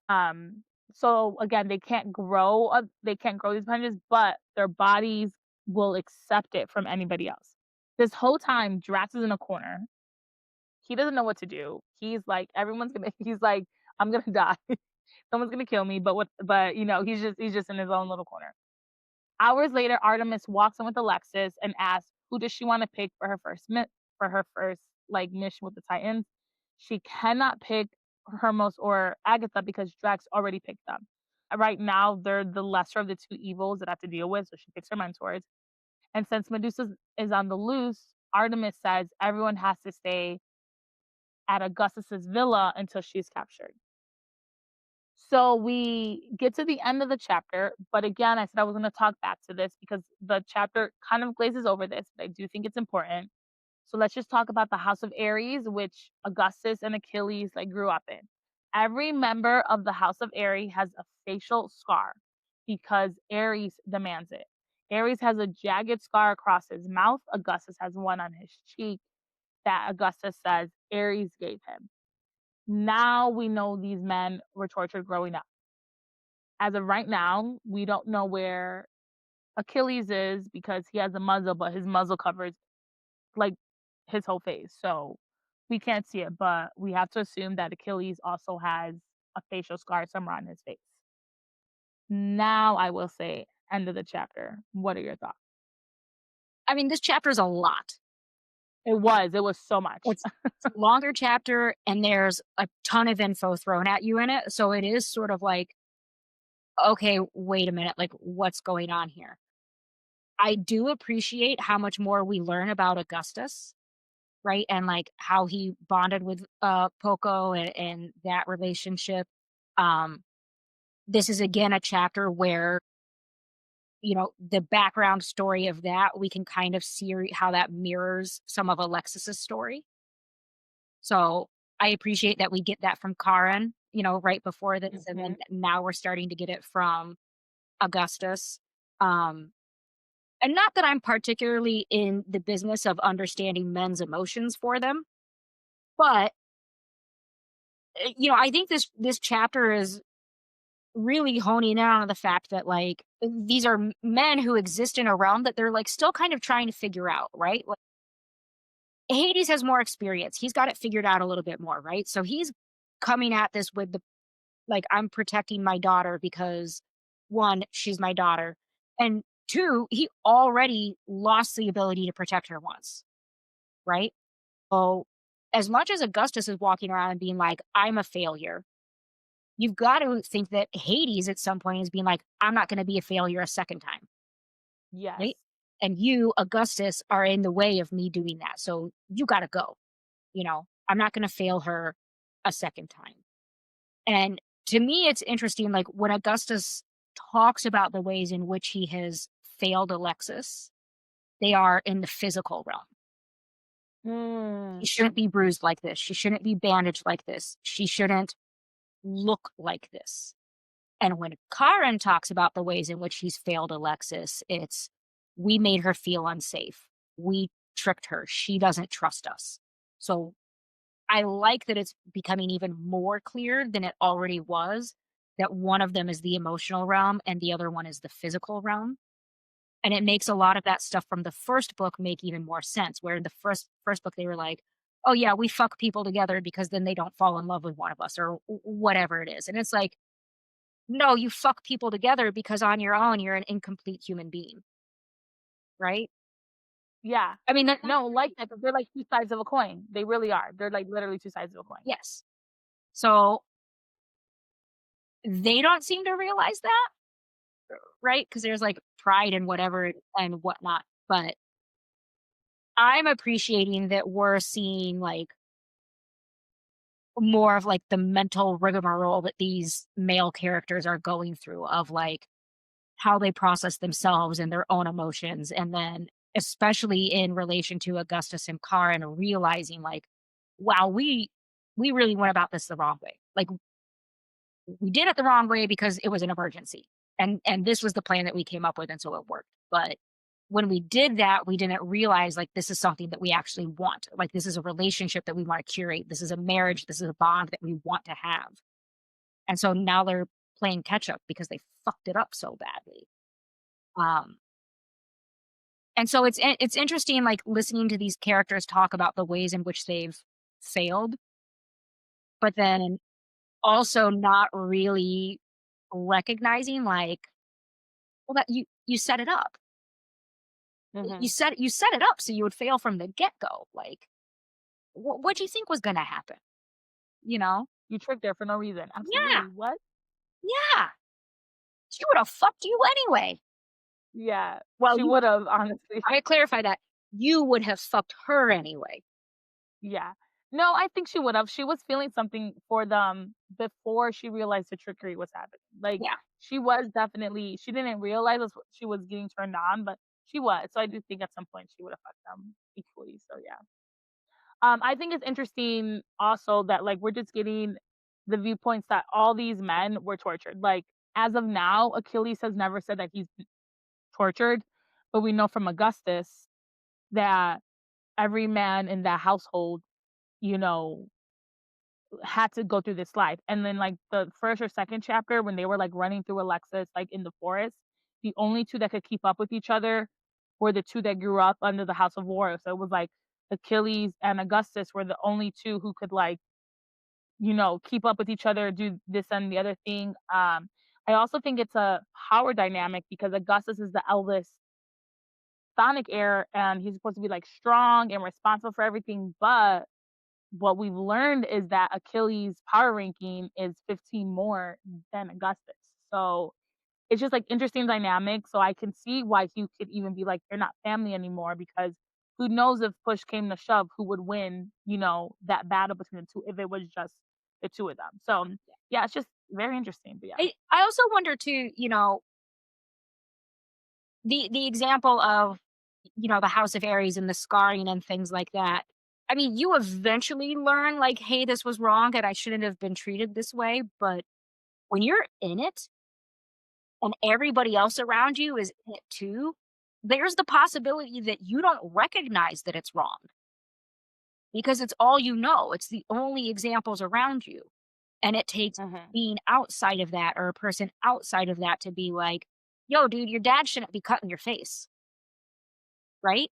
So again, they can't grow these punches, but their bodies will accept it from anybody else. This whole time, Drax is in a corner. He doesn't know what to do. He's like, everyone's gonna. He's like, I'm gonna die. Someone's gonna kill me. But what? But he's just in his own little corner. Hours later, Artemis walks in with Alexis and asks, "Who does she want to pick for her first like mission with the Titans?" She cannot pick Hermos or Agatha because Drax already picked them. Right now, they're the lesser of the two evils that I have to deal with, so she picks her mentors. And since Medusa is on the loose, Artemis says everyone has to stay at Augustus's villa until she's captured. So we get to the end of the chapter, but again, I said I was going to talk back to this because the chapter kind of glazes over this, but I do think it's important. So let's just talk about the House of Ares, which Augustus and Achilles like grew up in. Every member of the House of Ares has a facial scar because Ares demands it. Ares has a jagged scar across his mouth. Augustus has one on his cheek that Augustus says Ares gave him. Now we know these men were tortured growing up. As of right now, we don't know where Achilles is because he has a muzzle, but his muzzle covers like his whole face. So we can't see it, but we have to assume that Achilles also has a facial scar somewhere on his face. Now I will say end of the chapter. What are your thoughts? I mean, this chapter is a lot. It was so much. It's a longer chapter and there's a ton of info thrown at you in it, so it is sort of like, "Okay, wait a minute, like, what's going on here?" I do appreciate how much more we learn about Augustus, right? And, like, how he bonded with, Poco and that relationship. Um, this is again a chapter where, the background story of that, we can kind of see how that mirrors some of Alexis's story. So, I appreciate that we get that from Karen, right before this, and then Mhm, now we're starting to get it from Augustus. Um, and not that I'm particularly in the business of understanding men's emotions for them, but, I think this chapter is really honing in on the fact that, like, these are men who exist in a realm that they're, like, still kind of trying to figure out, right? Like, Hades has more experience. He's got it figured out a little bit more, right? So he's coming at this with like, I'm protecting my daughter because, 1, she's my daughter, and 2, he already lost the ability to protect her once, right? So, as much as Augustus is walking around and being like, "I'm a failure," you've got to think that Hades at some point is being like, "I'm not gonna be a failure a second time," yes. right? And you, Augustus, are in the way of me doing that, so you gotta go, I'm not gonna fail her a second time. And to me, it's interesting, like, when Augustus talks about the ways in which he has failed Alexis, they are in the physical realm. She Mm, shouldn't be bruised like this. She shouldn't be bandaged like this. She shouldn't look like this. And when Karen talks about the ways in which he's failed Alexis, it's, we made her feel unsafe. We tricked her. She doesn't trust us. So I like that it's becoming even more clear than it already was, that one of them is the emotional realm and the other one is the physical realm. And it makes a lot of that stuff from the first book make even more sense. Where in the first book they were like, "Oh yeah, we fuck people together because then they don't fall in love with one of us," or whatever it is. And it's like, no, you fuck people together because on your own you're an incomplete human being, right? yeah. I mean, they're not No, like that, 'cause they're like 2 sides of a coin. They really are. They're, like, literally 2 sides of a coin. yes. So they don't seem to realize that, right? Because there's, like, pride and whatever and whatnot, but I'm appreciating that we're seeing, like, more of, like, the mental rigmarole that these male characters are going through of, like, how they process themselves and their own emotions, and then especially in relation to Augustus and Karen realizing, like, "Wow, we really went about this the wrong way." Like, we did it the wrong way because it was an emergency, and this was the plan that we came up with, and so it worked. But when we did that, we didn't realize, like, this is something that we actually want. Like, this is a relationship that we want to curate. This is a marriage. This is a bond that we want to have. And so now they're playing catch up because they fucked it up so badly. Um, and so it's interesting, like, listening to these characters talk about the ways in which they've failed, but then also not really recognizing, like, well, that you set it up. Mhm. You set it up so you would fail from the get-go, like, what do you think was gonna happen, you know? You tricked her for no reason. Yeah, Absolutely. What? yeah, she would've fucked you anyway. Yeah. Well, She would've, honestly. I clarify that, you would have fucked her anyway. Yeah. No, I think she would've. She was feeling something for them before she realized the trickery was happening. Like, Yeah, she was definitely she didn't realize she was getting turned on, but she was. So I do think at some point she would've fucked them equally. So yeah. I think it's interesting also that, like, we're just getting the viewpoints that all these men were tortured. Like, as of now, Achilles has never said that he's tortured, but we know from Augustus that every man in that household, you know, had to go through this life. And then, like, the first or second chapter when they were, like, running through Alexis, like, in the forest, the only 2 that could keep up with each other were the 2 that grew up under the House of War. So it was, like, Achilles and Augustus were the only 2 who could, like, keep up with each other, do this and the other thing. I also think it's a power dynamic because Augustus is the eldest Sonic heir and he's supposed to be like strong and responsible for everything. But what we've learned is that Achilles' power ranking is 15 more than Augustus. So it's just like interesting dynamic. So I can see why Hugh could even be like, they're not family anymore because who knows if push came to shove, who would win, that battle between the two if it was just the two of them. So yeah, it's just very interesting. But yeah. I also wonder too, the example of, the House of Aries and the scarring and things like that. I mean, you eventually learn like, "Hey, this was wrong and I shouldn't have been treated this way," but when you're in it and everybody else around you is in it too, there's the possibility that you don't recognize that it's wrong because it's all you know. It's the only examples around you. And it takes Mhm. being outside of that or a person outside of that to be like, "Yo, dude, your dad shouldn't be cutting your face," right?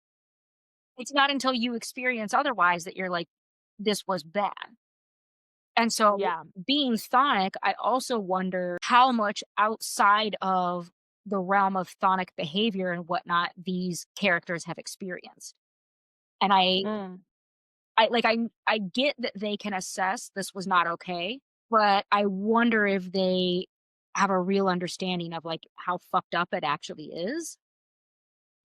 It's not until you experience otherwise that you're like, "This was bad." And so Yeah. being Thonic, I also wonder how much outside of the realm of Thonic behavior and whatnot these characters have experienced. And Mm. I get that they can assess this was not okay, but I wonder if they have a real understanding of like how fucked up it actually is.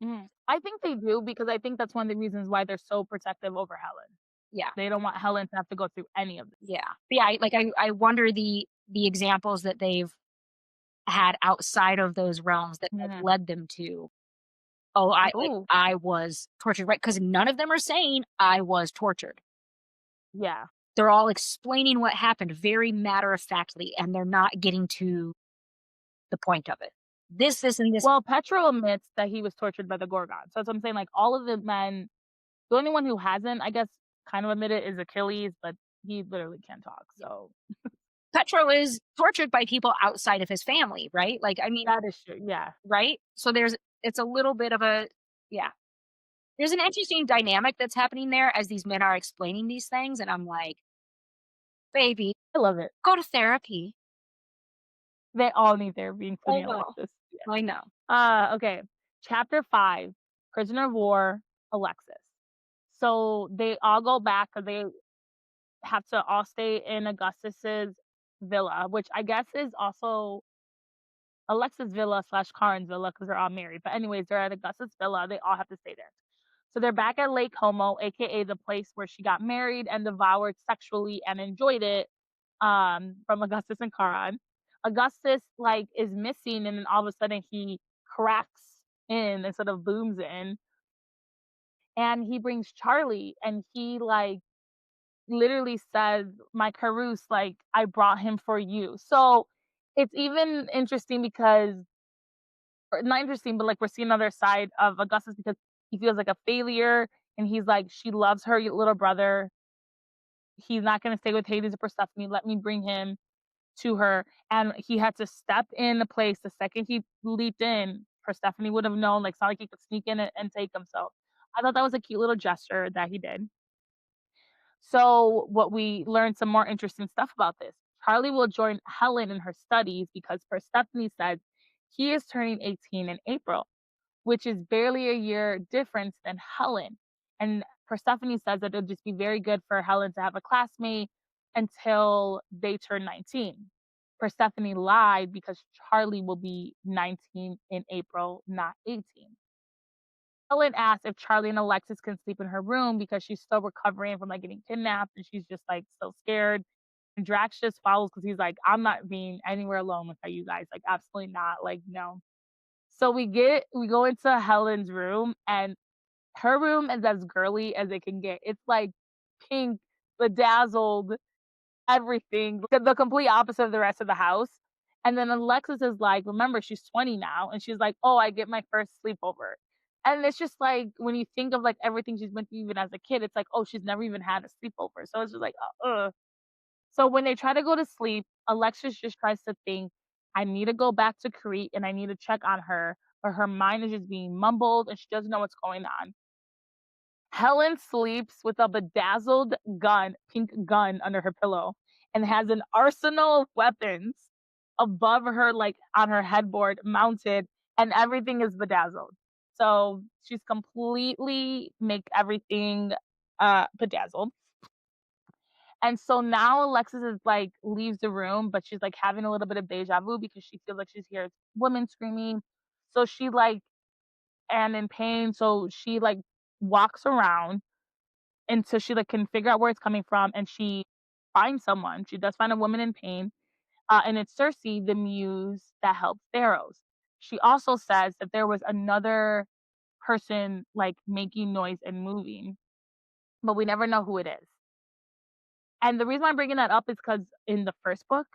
Mhm. I think they do because I think that's one of the reasons why they're so protective over Helen. Yeah. They don't want Helen to have to go through any of this. Yeah. But yeah, I wonder the examples that they've had outside of those realms that have Mhm. led them to, "Oh, Ooh, I was tortured," right? Because none of them are saying, "I was tortured." yeah. They're all explaining what happened very matter of factly, and they're not getting to the point of it. This, and this. Well, Petro admits that he was tortured by the Gorgon. So that's what I'm saying, like, all of the men the only one who hasn't, I guess, kind of admitted is Achilles, but he literally can't talk, so Petro is tortured by people outside of his family, right? Like, I mean, that is true, yeah. right? So it's a little bit of a, yeah. There's an interesting dynamic that's happening there as these men are explaining these things, and I'm like, "Baby, I love it. go to therapy." They all need therapy, I including know. Alexis. Yeah. I know. Okay. Chapter 5, Prisoner of War, Alexis. So they all go back because they have to all stay in Augustus's villa, which I guess is also Alexis' villa slash Karen's villa because 'cause they're all married. But anyways, they're at Augustus' villa. They all have to stay there. So they're back at Lake Como, aka the place where she got married and devoured sexually and enjoyed it from Augustus and Charon. Augustus like is missing and then all of a sudden he cracks in instead of booms in and he brings Charlie and he like literally says, "My Carouse, like I brought him for you." So it's even interesting because or not interesting, but like we're seeing another side of Augustus because he feels like a failure and he's like, she loves her little brother. He's not going to stay with Hades or Persephone. Let me bring him to her. And he had to step in the place the second he leaped in. Persephone would have known, like, it's not like he could sneak in and take him. So I thought that was a cute little gesture that he did. So what we learned some more interesting stuff about this. Charlie will join Helen in her studies because Persephone says he is turning 18 in April, which is barely a year difference than Helen. And Persephone says that it'll just be very good for Helen to have a classmate until they turn 19. Persephone lied because Charlie will be 19 in April, not 18. Helen asks if Charlie and Alexis can sleep in her room because she's still recovering from like getting kidnapped and she's just like still scared. And Drax just follows because he's like, I'm not being anywhere alone with you guys. Like, absolutely not. Like, no. So we go into Helen's room and her room is as girly as it can get. It's like pink, bedazzled, everything, the complete opposite of the rest of the house. And then Alexis is like, remember, she's 20 now. And she's like, oh, I get my first sleepover. And it's just like when you think of like everything she's been through even as a kid, it's like, oh, she's never even had a sleepover. So it's just like, ugh. So when they try to go to sleep, Alexis just tries to think, I need to go back to Crete and I need to check on her, but her mind is just being mumbled and she doesn't know what's going on. Helen sleeps with a bedazzled gun, pink gun under her pillow and has an arsenal of weapons above her, like on her headboard, mounted, and everything is bedazzled. So she's completely make everything bedazzled. And so now Alexis is like leaves the room, but she's like having a little bit of deja vu because she feels like she's hears women screaming. So she like and in pain. So she like walks around until she like can figure out where it's coming from, and she finds someone. She does find a woman in pain, and it's Cersei, the muse that helped Theros. She also says that there was another person like making noise and moving, but we never know who it is. And the reason why I'm bringing that up is because in the first book,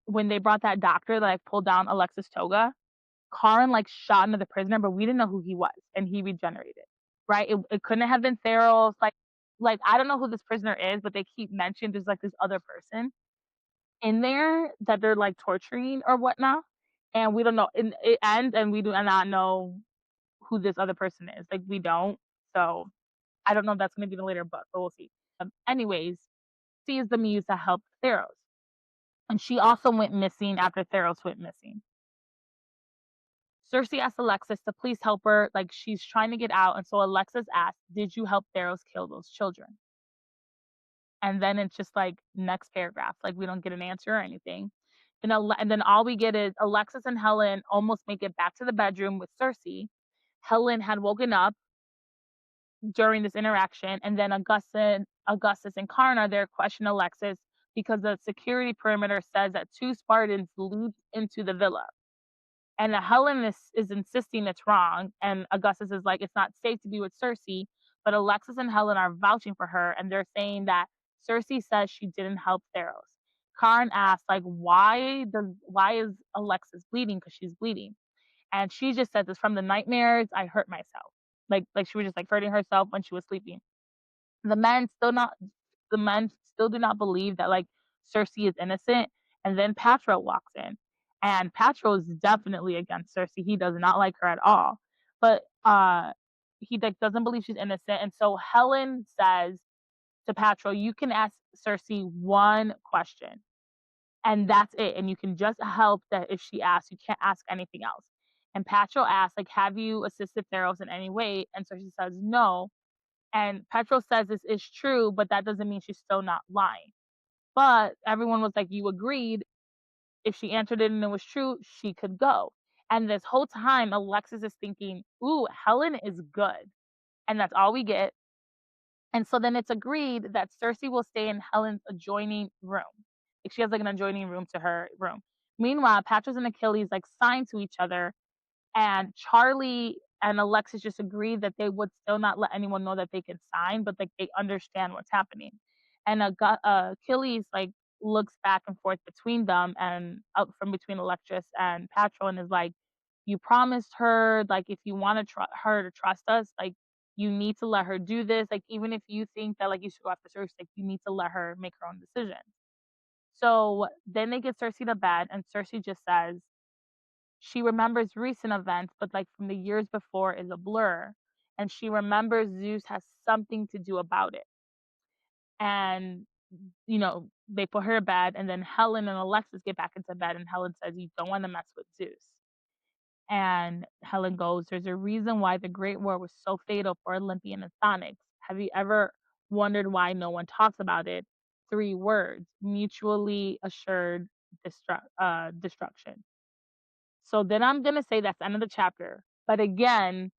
when they brought that doctor that like pulled down Alexis Toga, Karin like shot another prisoner, but we didn't know who he was, and he regenerated. Right? It couldn't have been Theros. Like I don't know who this prisoner is, but they keep mentioning there's like this other person in there that they're like torturing or whatnot, and we don't know. And it ends, and we do not know who this other person is. Like we don't. So I don't know if that's going to be the later book, but we'll see. Anyways, she is the muse that helped Theros, and she also went missing after Theros went missing. Cersei asks Alexis to please help her, like she's trying to get out, and so Alexis asks, "Did you help Theros kill those children?" And then it's just like next paragraph, like we don't get an answer or anything. And then all we get is Alexis and Helen almost make it back to the bedroom with Cersei. Helen had woken up during this interaction, and then Augustus and Karn are there questioning Alexis because the security perimeter says that two Spartans leaped into the villa. And Helen is insisting it's wrong, and Augustus is like, it's not safe to be with Cersei, but Alexis and Helen are vouching for her, and they're saying that Cersei says she didn't help Theros. Karen asks, like, why is Alexis bleeding? Because she's bleeding. And she just says it's from the nightmares. I hurt myself. Like she was just like hurting herself when she was sleeping. The men still not the men still do not believe that like Cersei is innocent. And then Patro walks in. And Patro is definitely against Cersei. He does not like her at all. But he like doesn't believe she's innocent. And so Helen says to Patro, you can ask Cersei one question. And that's it. And you can just help that if she asks, you can't ask anything else. And Patro asks, like, have you assisted Theros in any way? And Cersei says no. And Petro says this is true, but that doesn't mean she's still not lying. But everyone was like, you agreed. If she answered it and it was true, she could go. And this whole time, Alexis is thinking, ooh, Helen is good. And that's all we get. And so then it's agreed that Cersei will stay in Helen's adjoining room. Like she has like an adjoining room to her room. Meanwhile, Patros and Achilles like sign to each other, and Charlie and Alexis just agreed that they would still not let anyone know that they can sign, but like they understand what's happening. And Achilles like looks back and forth between them and out from between Electress and Patro and is like, "You promised her like if you want to her to trust us, like you need to let her do this. Like even if you think that like you should go after Cersei, like you need to let her make her own decision." So then they get Cersei to bed, and Cersei just says, she remembers recent events, but like from the years before is a blur. And she remembers Zeus has something to do about it. And, they put her to bed, and then Helen and Alexis get back into bed, and Helen says, you don't want to mess with Zeus. And Helen goes, there's a reason why the Great War was so fatal for Olympian and Sonics. Have you ever wondered why no one talks about it? 3 words: mutually assured destruction. So then I'm gonna say that's the end of the chapter. But again,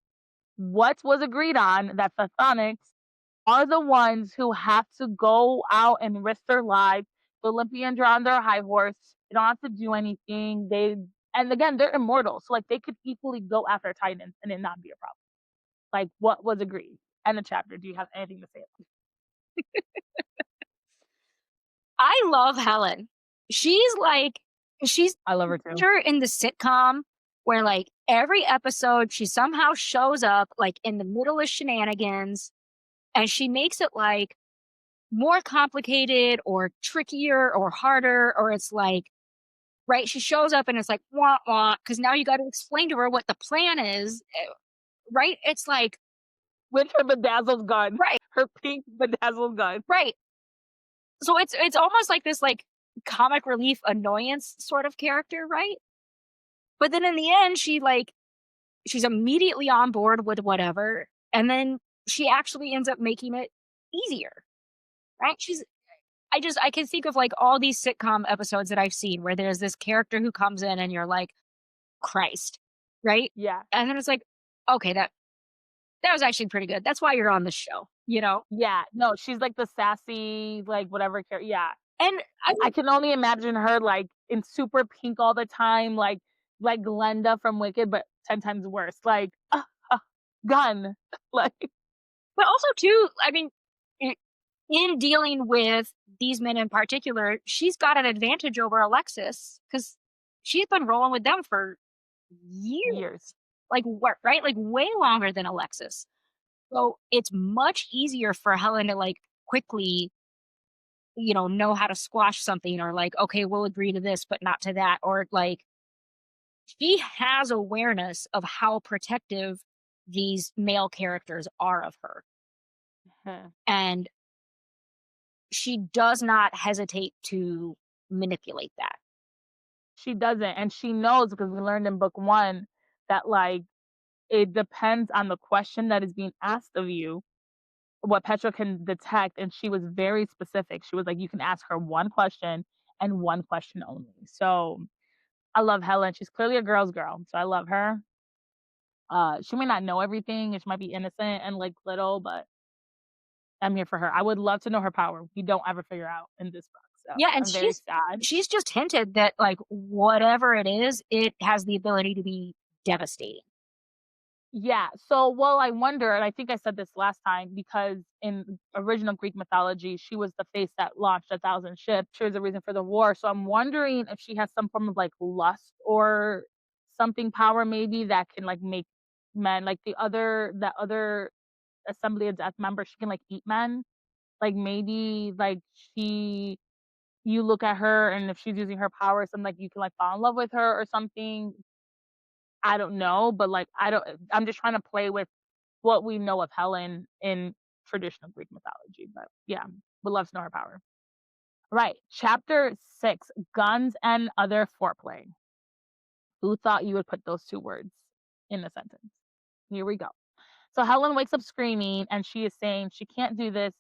what was agreed on that the Sonics are the ones who have to go out and risk their lives. The Olympians are on their high horse. They don't have to do anything. And again, they're immortal. So like they could equally go after Titans and it not be a problem. Like what was agreed. End of chapter. Do you have anything to say about I love Helen. She's like she's I love her too. her in the sitcom where like every episode she somehow shows up like in the middle of shenanigans and she makes it like more complicated or trickier or harder or it's like right she shows up and it's like wah wah because now you got to explain to her what the plan is right it's like With her bedazzled gun. right Her pink bedazzled gun. right so it's almost like this like comic relief annoyance sort of character right but then in the end she's immediately on board with whatever, and then she actually ends up making it easier, right? I can think of, like, all these sitcom episodes that I've seen where there's this character who comes in and you're like, "Christ," right? Yeah. And then it's like, "Okay, that was actually pretty good. That's why you're on the show," you know? Yeah. No, she's like the sassy, like, whatever yeah. And I I mean, can only imagine her, like, in super pink all the time, like Glenda from Wicked, but 10 times worse, like, gun." Like, but also too, I mean, I in dealing with these men in particular, she's got an advantage over Alexis because 'cause she's been rolling with them for years, years. like, what, right? Like, way longer than Alexis. So, it's much easier for Helen to, like, quickly, know how to squash something or, like, "Okay, we'll agree to this, but not to that," or, like, she has awareness of how protective these male characters are of her, Mhm. and she does not hesitate to manipulate that. She doesn't, and she knows because we learned in book 1 that, like, it depends on the question that is being asked of you, what Petra can detect, and she was very specific. She was like, "You can ask her 1 question and 1 question only." So, I love Helen. She's clearly a girl's girl, so I love her. She may not know everything, and she might be innocent and, like, little, but I'm here for her. I would love to know her power. We don't ever figure out in this book, so Yeah, and I'm very sad. she's just hinted that, like, whatever it is, it has the ability to be devastating. Yeah, so, well, I wonder, and I think I said this last time, because in original Greek mythology, she was the face that launched 1,000 ships. She was the reason for the war, so I'm wondering if she has some form of, like, lust or something power maybe that can, like, make men like the other Assembly of Death member, she can, like, eat men. Like, maybe, like, she you look at her, and if she's using her powers, and, like, you can, like, fall in love with her or something. I don't know, but, like, I'm just trying to play with what we know of Helen in traditional Greek mythology, but yeah, would love to know her power. Right, chapter 6, guns and other foreplay. Who thought you would put those 2 words in a sentence? Here we go. So Helen wakes up screaming and she is saying she can't do this.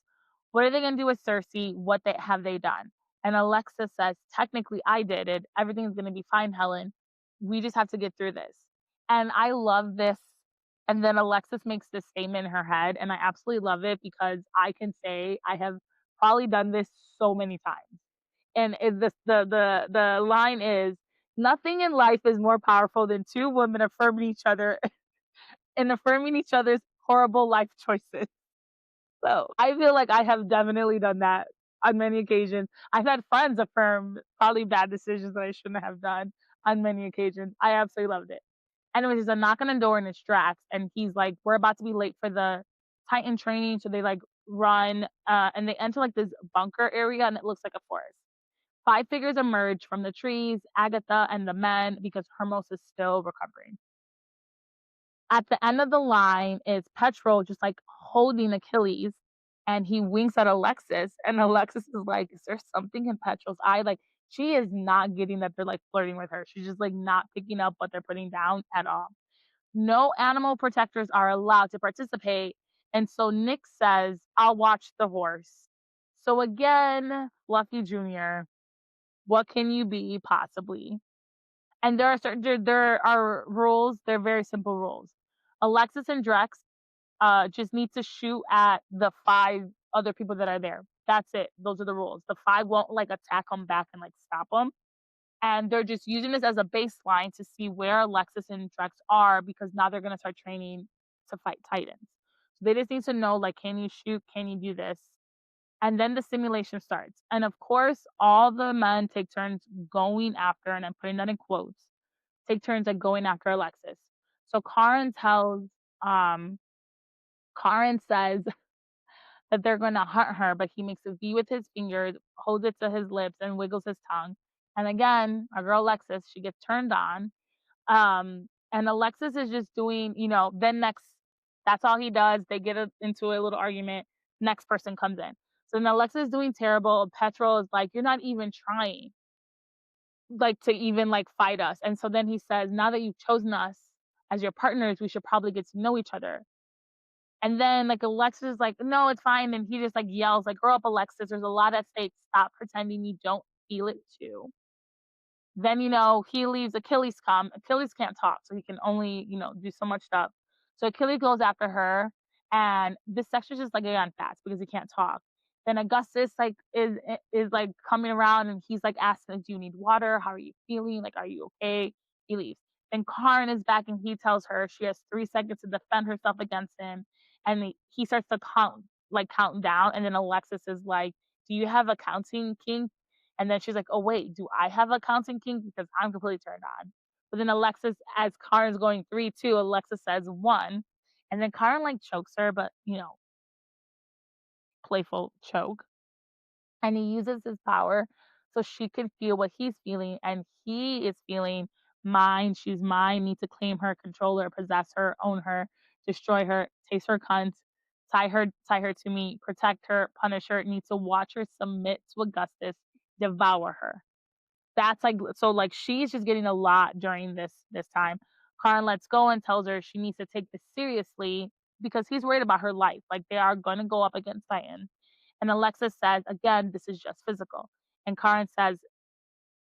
What are they going to do with Cersei? What they have they done? And Alexa says, technically I did it. Everything's going to be fine, Helen. We just have to get through this. And I love this. And then Alexis makes this statement in her head, and I absolutely love it because I can say I have probably done this so many times. And the line is, nothing in life is more powerful than 2 women affirming each other and affirming each other's horrible life choices. So, I feel like I have definitely done that on many occasions. I've had friends affirm probably bad decisions that I shouldn't have done on many occasions. I absolutely loved it. Anyways, there's a knock on the door and it's Drax, and he's like, "We're about to be late for the Titan training," so they, like, run, and they enter, like, this bunker area, and it looks like a forest. 5 figures emerge from the trees, Agatha and the men, because Hermos is still recovering. At the end of the line is Petrol just, like, holding Achilles, and he winks at Alexis, and Alexis is like, "Is there something in Petrol's eye?" Like, she is not getting that they're, like, flirting with her. She's just, like, not picking up what they're putting down at all. No animal protectors are allowed to participate, and so Nick says, "I'll watch the horse." So again, Fluffy Jr., what can you be possibly? And there are rules, they're very simple rules. Alexis and Drex just need to shoot at the 5 other people that are there. That's it. Those are the rules. The 5 won't, like, attack them back and, like, stop them. And they're just using this as a baseline to see where Alexis and Drex are, because now they're gonna start training to fight Titans. So they just need to know, like, can you shoot? Can you do this? And then the simulation starts. And of course, all the men take turns going after, and I'm putting that in quotes, take turns like going after Alexis. So um Karin says that they're gonna hunt her, but he makes a V with his finger, holds it to his lips, and wiggles his tongue. And again, our girl Alexis, she gets turned on. And Alexis is just doing, then next, that's all he does. They get into a little argument. Next person comes in. So then Alexis is doing terrible. Petrol is like, "You're not even trying, like, to even, like, fight us." And so then he says, "Now that you've chosen us, as your partners, we should probably get to know each other. And then like Alexis is like, no, it's fine. And he just like yells, like, grow up, Alexis. There's a lot at stake. Stop pretending you don't feel it too. Then, he leaves Achilles come. Achilles can't talk, so he can only, do so much stuff. So Achilles goes after her, and this section is just like on fast because he can't talk. Then Augustus like is like coming around and he's like asking, like, do you need water? How are you feeling? Like, are you okay? He leaves. Then Karen is back and he tells her she has 3 seconds to defend herself against him. And he starts to count down. And then Alexis is like, do you have a counting king? And then she's like, "Oh wait, do I have a counting king? Because I'm completely turned on." But then Alexis, as Karen's going 3-2, Alexis says 1, and then Karen like chokes her, but playful choke. And he uses his power so she can feel what he's feeling, and he is feeling mine. She's mine. Need to claim her, control her, possess her, own her, destroy her, taste her cunt, tie her to me, protect her, punish her. Need to watch her submit to Augustus, devour her. That's like so like she's just getting a lot during this time. Karen lets go and tells her she needs to take this seriously because he's worried about her life. Like they are gonna go up against Titan. And Alexis says, again, this is just physical. And Karen says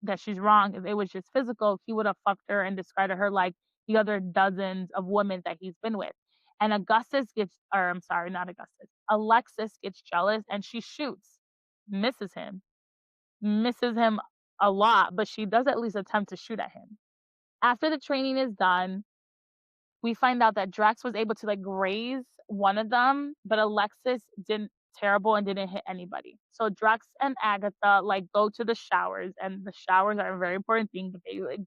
that she's wrong. If it was just physical, he would have fucked her and discarded her like the other dozens of women that he's been with. And I'm sorry, not Augustus. Alexis gets jealous and she shoots, misses him misses him a lot, but she does at least attempt to shoot at him. After the training is done, we find out that Drax was able to like graze one of them, but Alexis didn't terrible and didn't hit anybody. So Drax and Agatha like go to the showers, and the showers are a very important thing, but they like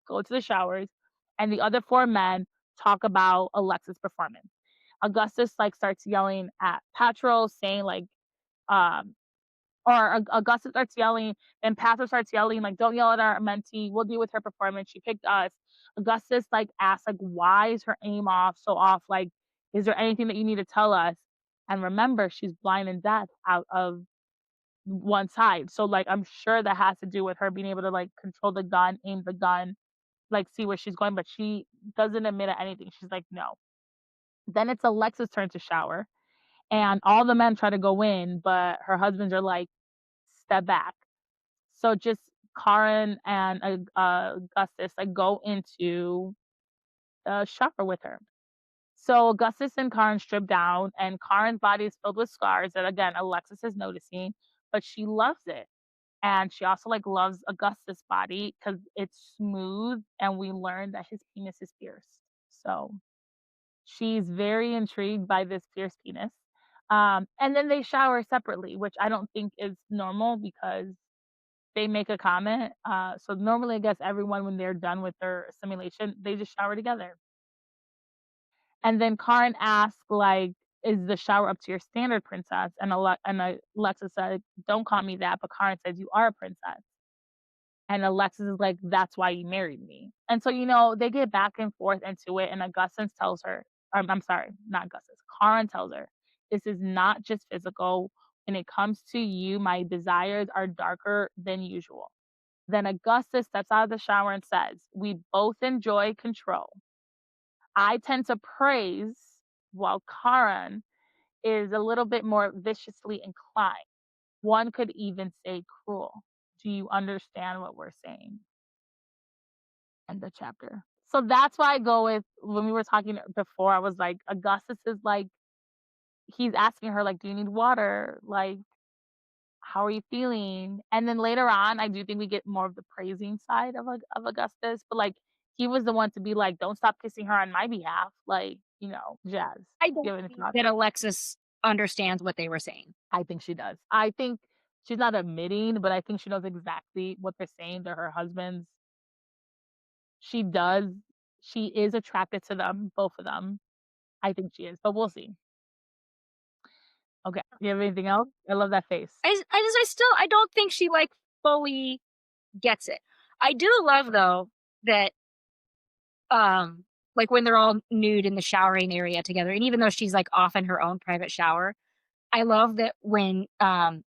go to the showers, and the other four men talk about Alexis' performance. Augustus like starts yelling at Patro, saying like um or Augustus starts yelling, then Pastor starts yelling, like, "Don't yell at our mentee. We'll deal with her performance. She picked us." Augustus like asks, like, "Why is her aim off so off? Like, is there anything that you need to tell us?" And remember, she's blind and deaf out of one side. So like I'm sure that has to do with her being able to like control the gun, aim the gun, like see where she's going, but she doesn't admit to anything. She's like, no. Then it's Alexa's turn to shower. And all the men try to go in, but her husbands are like, step back. So just Karen and Augustus like go into the shower with her. So Augustus and Karen strip down, and Karen's body is filled with scars that again Alexis is noticing, but she loves it. And she also like loves Augustus' body because it's smooth, and we learn that his penis is pierced. So she's very intrigued by this pierced penis. And then they shower separately, which I don't think is normal because they make a comment. So normally, I guess everyone, when they're done with their simulation, they just shower together. And then Karen asks, like, "Is the shower up to your standard, princess?" And Alexa said, "Don't call me that." But Karen says, "You are a princess." And Alexis is like, "That's why you married me." And so they get back and forth into it. And Augustus tells her, I'm sorry, not Augustus. Karen tells her, "This is not just physical. When it comes to you, my desires are darker than usual." Then Augustus steps out of the shower and says, "We both enjoy control. I tend to praise, while Karen is a little bit more viciously inclined. One could even say cruel. Do you understand what we're saying?" End the chapter. So that's why I go with when we were talking before, I was like, Augustus is like, he's asking her, like, do you need water? Like, how are you feeling? And then later on, I do think we get more of the praising side of Augustus, but like he was the one to be like, "Don't stop kissing her on my behalf." Like, Jazz. I Do you don't have any think thoughts? that Alexis understands what they were saying. I think she does. I think she's not admitting, but I think she knows exactly what they're saying to her husbands. She does. She is attracted to them, both of them. I think she is, but we'll see. Okay. You have anything else? I love that face. I don't think she like fully gets it. I do love though that um like when they're all nude in the showering area together, and even though she's like off in her own private shower, I love that when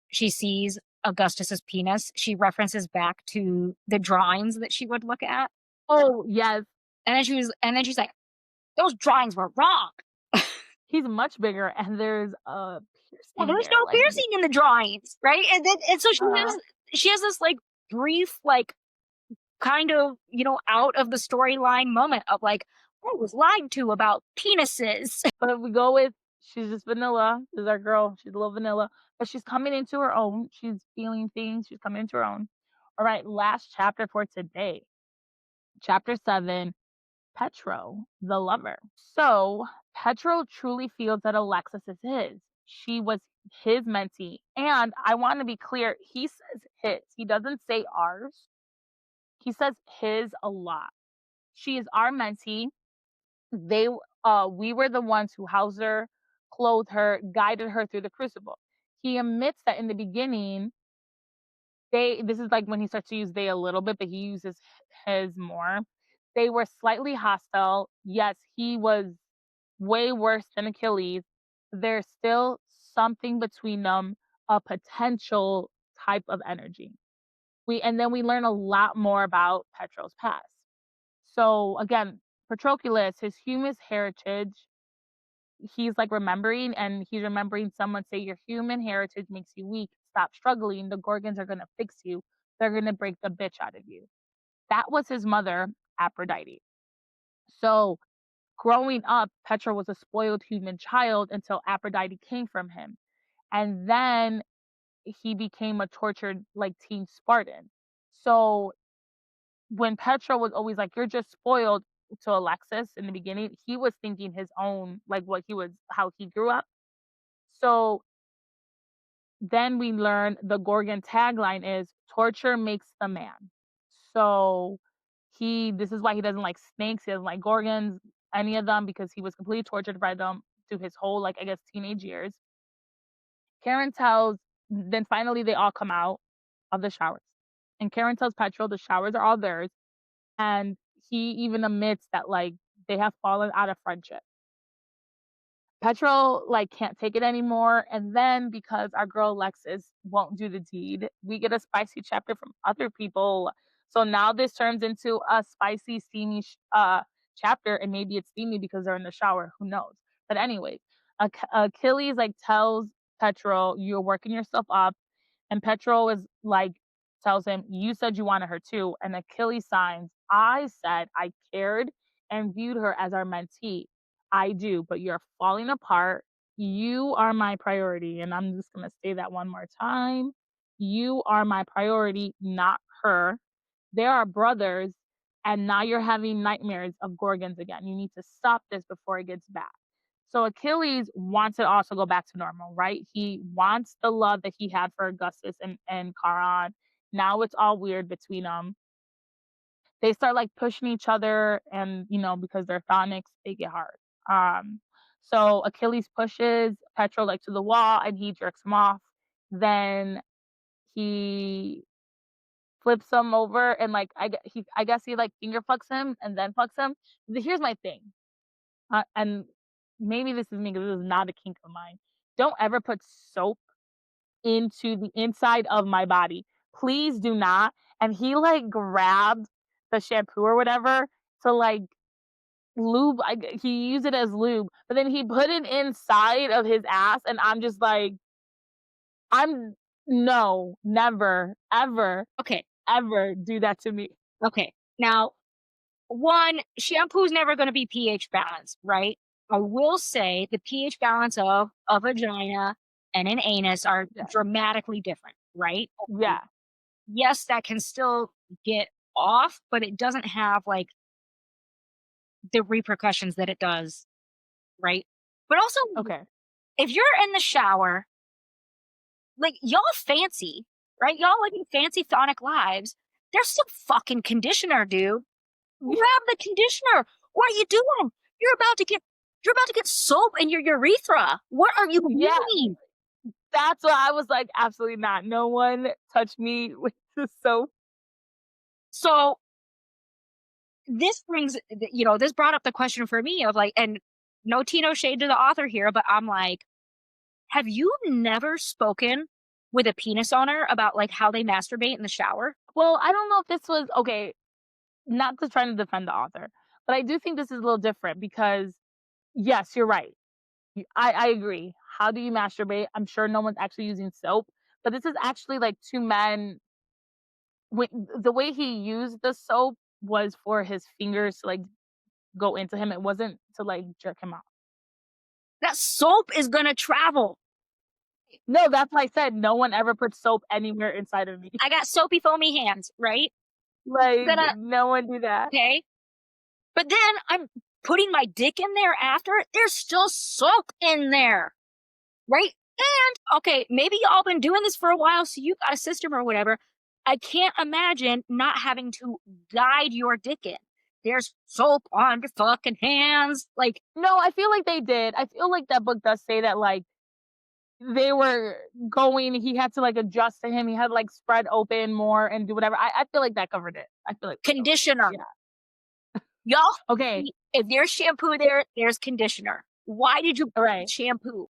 she sees Augustus's penis, she references back to the drawings that she would look at. Oh, yes. And then she's like, those drawings were wrong. He's much bigger, and there's a Well, piercing there's there, no like, piercing in the drawings, right? And so uh she has this like brief, like kind of, out of the storyline moment of like, I was lied to about penises. but if we go with she's just vanilla, this is our girl, she's a little vanilla, but she's coming into her own, she's feeling things, she's coming into her own. Alright, last chapter for today. Chapter 7, Petro, the lover. So, Petro truly feels that Alexis is his. She was his mentee, and I wanna be clear, he says his, he doesn't say ours. He says his a lot. She is our mentee. They we were the ones who housed her, clothed her, guided her through the crucible. He admits that in the beginning, they this is like when he starts to use they a little bit, but he uses his more. They were slightly hostile. Yes, he was way worse than Achilles. There's still something between them, a potential type of energy. We learn a lot more about Petro's past. So again, Patroclus, his human heritage, he's like remembering, and he's remembering someone say your human heritage makes you weak. Stop struggling. The Gorgons are gonna fix you. They're gonna break the bitch out of you. That was his mother, Aphrodite. So growing up, Petra was a spoiled human child until Aphrodite came from him. And then he became a tortured like teen Spartan. So when Petra was always like, "You're just spoiled," to Alexis in the beginning, he was thinking his own, like what he was, how he grew up. So then we learn the Gorgon tagline is torture makes the man. So this is why he doesn't like snakes, he doesn't like Gorgons, any of them, because he was completely tortured by them through his whole, like, I guess, teenage years. Karen tells, then finally they all come out of the showers. And Karen tells Petrol the showers are all theirs. And he even admits that, like, they have fallen out of friendship. Petrol, like, can't take it anymore, and then because our girl Alexis won't do the deed, we get a spicy chapter from other people. So now this turns into a spicy, steamy chapter, and maybe it's steamy because they're in the shower, who knows? But anyways, Achilles, like, tells Petrol, "You're working yourself up," and Petrol is like, tells him, "You said you wanted her too," and Achilles signs, "I said I cared and viewed her as our mentee. I do, but you're falling apart. You are my priority." And I'm just going to say that one more time. You are my priority, not her. They are brothers, and now you're having nightmares of Gorgons again. You need to stop this before it gets bad. So Achilles wants it all to go back to normal, right? He wants the love that he had for Augustus and Charon. Now it's all weird between them. They start like pushing each other, and because they're phonics, they get hard. Um, so Achilles pushes Petro like to the wall, and he jerks him off. Then he flips him over, and like I guess he like finger fucks him and then fucks him. Here's my thing, and maybe this is me because this is not a kink of mine. Don't ever put soap into the inside of my body. Please do not. And he like grabbed the shampoo or whatever to like lube. He used it as lube, but then he put it inside of his ass, and I'm just like, I'm no, never, ever, Okay. ever do that to me. Okay. Now, one, shampoo's never going to be pH balanced, right? I will say the pH balance of a vagina and an anus are Yeah, dramatically different, right? And yeah, yes, that can still get off, but it doesn't have like the repercussions that it does, right? But also, okay. if you're in the shower, like y'all fancy, right? Y'all living fancy thonic lives. There's some fucking conditioner, dude. Grab the conditioner. What are you doing? You're about to get you're about to get soap in your urethra. What are you Yeah, doing? that's why I was like, absolutely not. No one touch me with the soap. So this this brought up the question for me of like, and no Tino shade to the author here, but I'm like, have you never spoken with a penis owner about like how they masturbate in the shower? Well, I don't know if this was okay. Not to try to defend the author, But I do think this is a little different because yes, you're right. I agree. How do you masturbate? I'm sure no one's actually using soap, but this is actually like two men. The way he used the soap was for his fingers to like go into him. It wasn't to like jerk him off. That soap is gonna travel. No, that's why I said no one ever puts soap anywhere inside of me. I got soapy, foamy hands, right? Like Gonna no one do that. okay. But then I'm putting my dick in there after. There's still soap in there, right? And okay, maybe y'all been doing this for a while, so you got a system or whatever. I can't imagine not having to guide your dick in. There's soap on your fucking hands. Like, No, I feel like they did. I feel like that book does say that like they were going, he had to like adjust to him. He had to like spread open more and do whatever. I feel like that covered it. I feel like that covered it. conditioner. Yeah. Y'all, Okay. if there's shampoo there, there's conditioner. Why did you All put right. shampoo?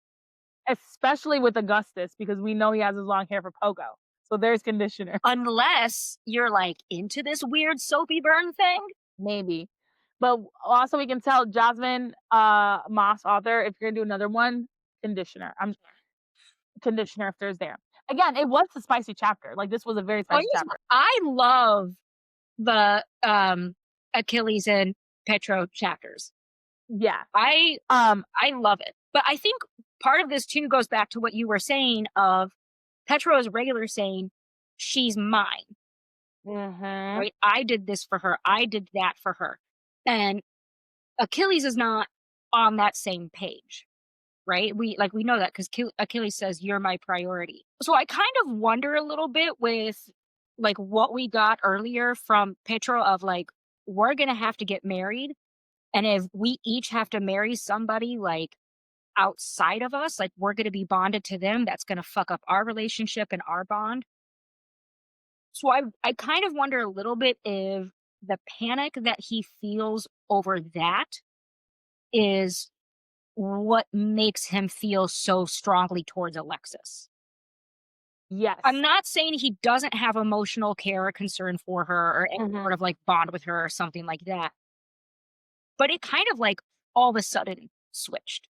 Especially with Augustus because we know he has his long hair for Pogo. So there's conditioner. Unless you're like into this weird soapy burn thing. Maybe. But also we can tell Jasmine Moss author if you're gonna do another one, conditioner. I'm conditioner if there's there. Again, it was a spicy chapter. Like this was a very Oh, spicy chapter. I love the Achilles and Petro chapters. Yeah. I Um, I love it. But I think part of this too goes back to what you were saying of Petro is regular saying, she's mine, mhm. right? I did this for her. I did that for her. And Achilles is not on that same page, right? We know that because Achilles says you're my priority. So I kind of wonder a little bit with like what we got earlier from Petro of like we're gonna have to get married, and if we each have to marry somebody like outside of us, like we're gonna be bonded to them, that's gonna fuck up our relationship and our bond. So I kind of wonder a little bit if the panic that he feels over that is what makes him feel so strongly towards Alexis. I'm Yes. not saying he doesn't have emotional care or concern for her or any sort Mhm. of like bond with her or something like that, but it kind of like all of a sudden switched,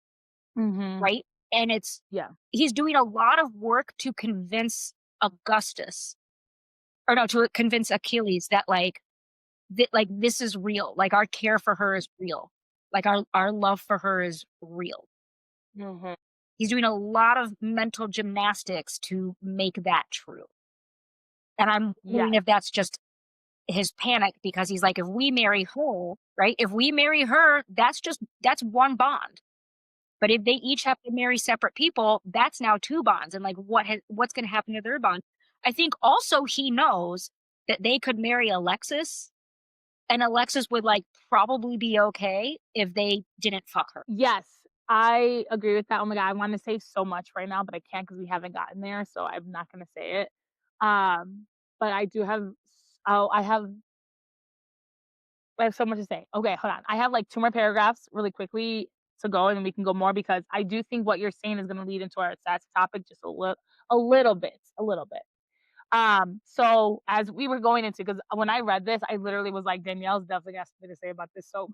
Mhm. right? And it's Yeah. he's doing a lot of work to convince Augustus or no, to convince Achilles that like this is real. Like our care for her is real. Like our love for her is real. Mhm. He's doing a lot of mental gymnastics to make that true. And I'm wondering Yes. if that's just his panic because he's like, if we marry her, right? If we marry her, that's one bond. But if they each have to marry separate people, that's now two bonds. And like what's gonna happen to their bond? I think also he knows that they could marry Alexis and Alexis would like probably be okay if they didn't fuck her. Yes. I agree with that. Oh my god, I want to say so much right now, but I can't because we haven't gotten there, so I'm not gonna say it. Um, but I do have oh, I have so much to say. Okay, hold on. I have like two more paragraphs really quickly to go, and then we can go more because I do think what you're saying is going to lead into our sassy topic just a little bit. So as we were going into, because when I read this, I literally was like, Danielle's definitely got something to say about this. So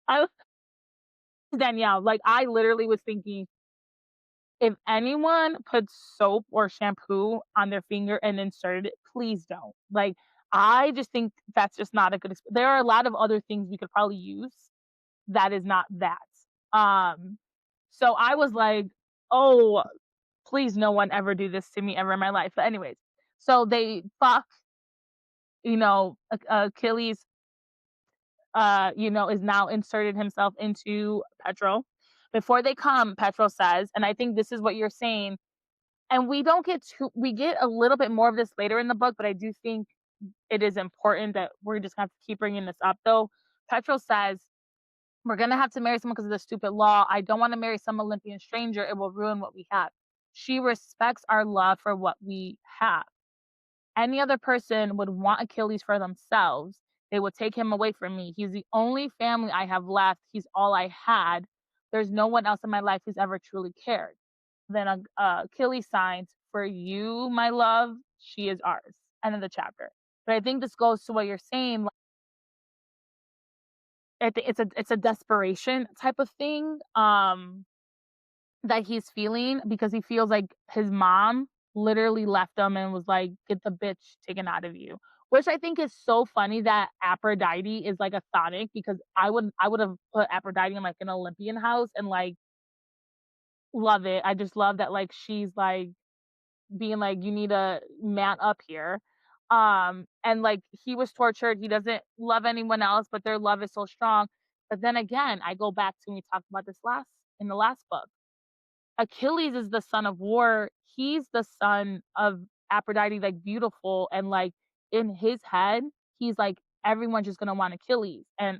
I was Danielle, like I literally was thinking, if anyone puts soap or shampoo on their finger and inserted it, please don't. Like I just think that's just not a good. There are a lot of other things we could probably use that is not that. Um, so I was like, "Oh, please no one ever do this to me ever in my life." But anyways, so they fuck, Achilles, is now inserted himself into Petro. Before they come, Petro says, and I think this is what you're saying, and we get a little bit more of this later in the book, but I do think it is important that we're just gonna have to keep bringing this up though. Petro says, we're gonna have to marry someone because of the stupid law. I don't want to marry some Olympian stranger. It will ruin what we have. She respects our love for what we have. Any other person would want Achilles for themselves. They would take him away from me. He's the only family I have left. He's all I had. There's no one else in my life who's ever truly cared. Then Achilles signs, for you, my love, she is ours. End of the chapter. But I think this goes to what you're saying. I think it's a desperation type of thing, that he's feeling because he feels like his mom literally left him and was like, "Get the bitch taken out of you." Which I think is so funny that Aphrodite is like a Sonic because I would've put Aphrodite in like an Olympian house and like love it. I just love that like she's like being like, "You need to man up here." And like he was tortured. He doesn't love anyone else, but their love is so strong. But then again, I go back to when we talked about this last in the last book. Achilles is the son of war. He's the son of Aphrodite, like beautiful, and like in his head, he's like, everyone's just gonna want Achilles. And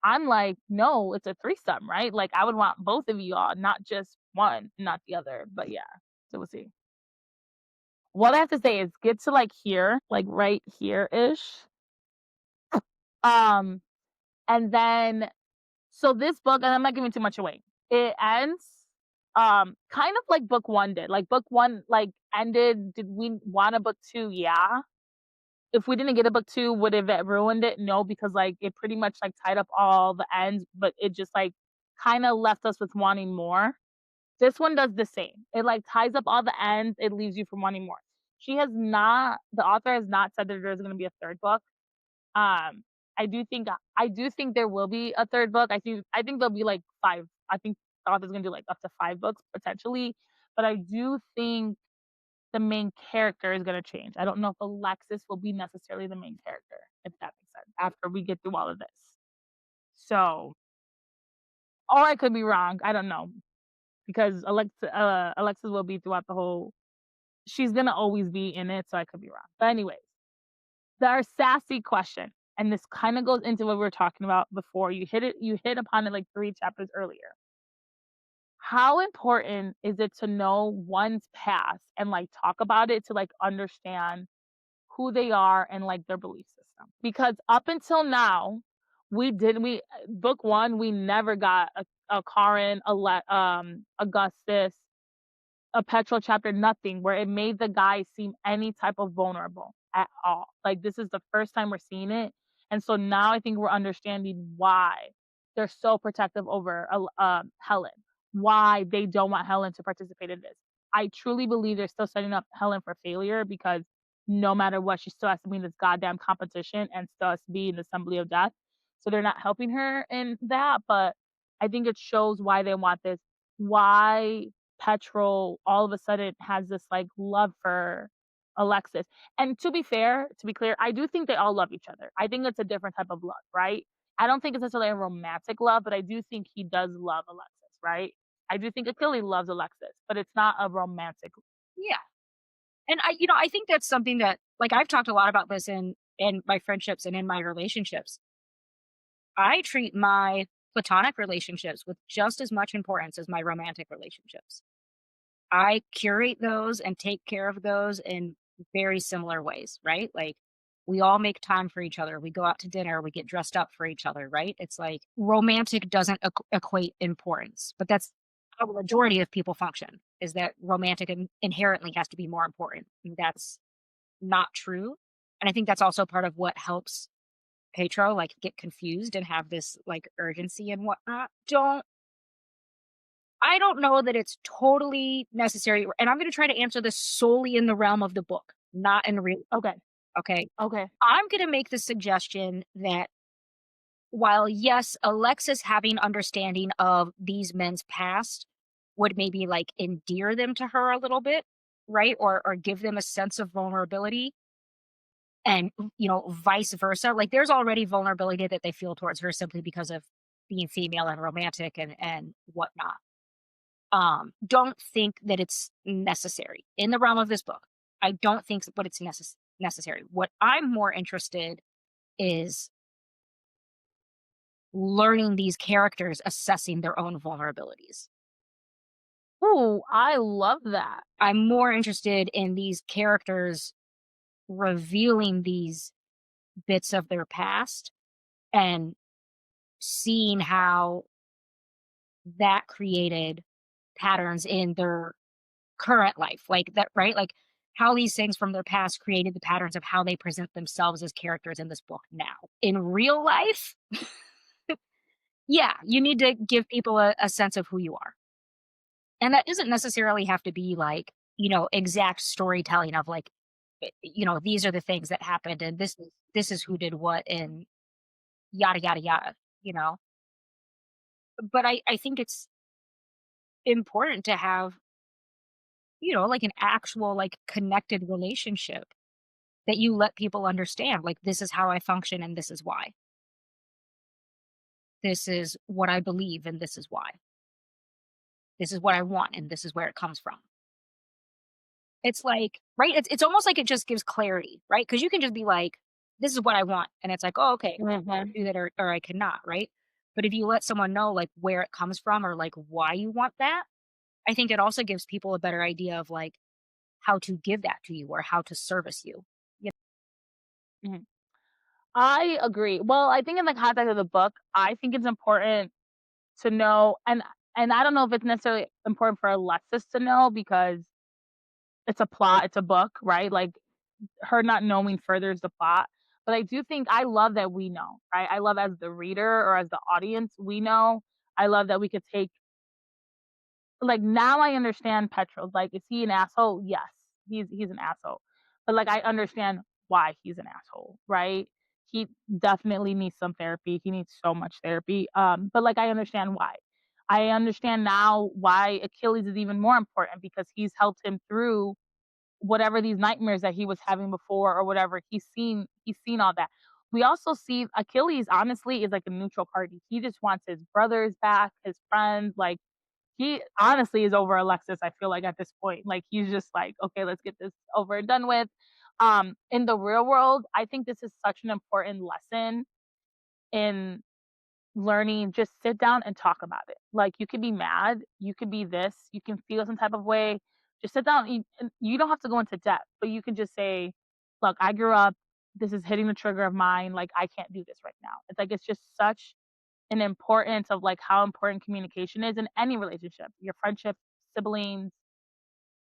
I'm like, no, it's a threesome, right? Like I would want both of y'all, not just one, not the other. But yeah, so we'll see. What I have to say is get to like here, like right here ish. Um, and then so this book, and I'm not giving too much away. It ends kind of like book one did. Like book one like ended. Did we want a book two? Yeah. If we didn't get a book two, would have it ruined it? No, because like it pretty much like tied up all the ends, but it just like kind of left us with wanting more. This one does the same. It like ties up all the ends, it leaves you from wanting more. The author has not said that there's gonna be a third book. Um, I do think there will be a third book. I think there'll be like 5. I think the author's gonna do like up to 5 books potentially, but I do think the main character is gonna change. I don't know if Alexis will be necessarily the main character, if that makes sense, after we get through all of this. So, or I could be wrong. I don't know because Alexis will be throughout the whole. She's gonna always be in it, so I could be wrong. But anyways, our sassy question, and this kind of goes into what we were talking about before. You hit upon it like 3 chapters earlier. How important is it to know one's past and like talk about it to like understand who they are and like their belief system? Because up until now, we book 1, we never got a Karen, Augustus, a petrol chapter, nothing, where it made the guy seem any type of vulnerable at all. Like this is the first time we're seeing it. And so now I think we're understanding why they're so protective over Helen, why they don't want Helen to participate in this. I truly believe they're still setting up Helen for failure because no matter what, she still has to be in this goddamn competition and still has to be in the assembly of death. So they're not helping her in that, but I think it shows why they want this, why Petrol all of a sudden has this like love for Alexis. And to be fair, to be clear, I do think they all love each other. I think it's a different type of love, right? I don't think it's necessarily a romantic love, but I do think he does love Alexis, right? I do think Achilles loves Alexis, but it's not a romantic. Yeah. And I think that's something that, like, I've talked a lot about this in my friendships and in my relationships. I treat my platonic relationships with just as much importance as my romantic relationships. I curate those and take care of those in very similar ways, right? Like, we all make time for each other. We go out to dinner, we get dressed up for each other, right? It's like romantic doesn't equate importance, but that's how the majority of people function, is that romantic inherently has to be more important. And that's not true. And I think that's also part of what helps Petro like get confused and have this like urgency and whatnot. I don't know that it's totally necessary, and I'm gonna try to answer this solely in the realm of the book, not in real. Okay. Okay. Okay. I'm gonna make the suggestion that while, yes, Alexis having understanding of these men's past would maybe, like, endear them to her a little bit, right? Or give them a sense of vulnerability and, vice versa. Like, there's already vulnerability that they feel towards her simply because of being female and romantic and whatnot. Don't think that it's necessary in the realm of this book. I don't think what it's necessary. What I'm more interested is learning these characters assessing their own vulnerabilities. Ooh, I love that. I'm more interested in these characters revealing these bits of their past and seeing how that created patterns in their current life, like that, right? Like how these things from their past created the patterns of how they present themselves as characters in this book now. In real life, Yeah, you need to give people a sense of who you are. And that doesn't necessarily have to be like, exact storytelling of like, these are the things that happened and this is who did what and yada yada yada, you know. But I think it's important to have, like an actual like connected relationship that you let people understand like this is how I function and this is why. This is what I believe and this is why. This is what I want and this is where it comes from. It's like, right? It's almost like it just gives clarity, right? Because you can just be like, "This is what I want," and it's like, "Oh, okay, I Mhm, can do that or I cannot," right? But if you let someone know, like, where it comes from or, like, why you want that, I think it also gives people a better idea of, like, how to give that to you or how to service you. You mhm. I agree. Well, I think in the context of the book, I think it's important to know, and I don't know if it's necessarily important for Alexis to know because it's a plot, it's a book, right? Like her not knowing furthers the plot. But I do think I love that we know, right? I love as the reader or as the audience, we know. I love that we could take like now I understand Petrov. Like, is he an asshole? Yes, he's an asshole. But like I understand why he's an asshole, right? He definitely needs some therapy. He needs so much therapy. But like I understand why. I understand now why Achilles is even more important because he's helped him through whatever these nightmares that he was having before or whatever. He's seen all that. We also see Achilles honestly is like a neutral party. He just wants his brothers back, his friends, like he honestly is over Alexis, I feel like at this point. Like he's just like, okay, let's get this over and done with. In the real world, I think this is such an important lesson in learning, just sit down and talk about it. Like you could be mad, you could be this, you can feel some type of way. Just sit down. And you don't have to go into depth, but you can just say, look, I grew up, this is hitting the trigger of mine. Like I can't do this right now. It's like it's just such an importance of like how important communication is in any relationship, your friendship, siblings,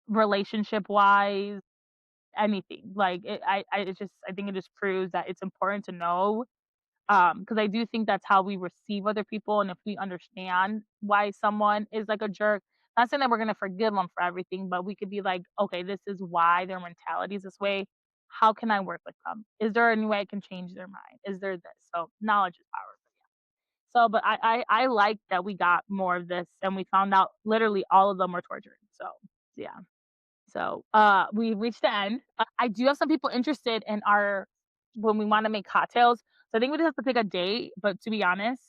relationship wise, anything. Like it's just I think it just proves that it's important to know. Because I do think that's how we receive other people, and if we understand why someone is like a jerk, not saying that we're gonna forgive them for everything, but we could be like, okay, this is why their mentality is this way. How can I work with them? Is there any way I can change their mind? Is there this? So knowledge is power. So, but I like that we got more of this and we found out literally all of them were tortured. So, yeah. So, we reached the end. I do have some people interested in our when we wanna make cocktails. So I think we just have to pick a date, but to be honest,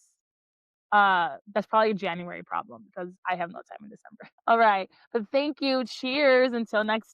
that's probably a January problem because I have no time in December. Alright, but thank you. Cheers until next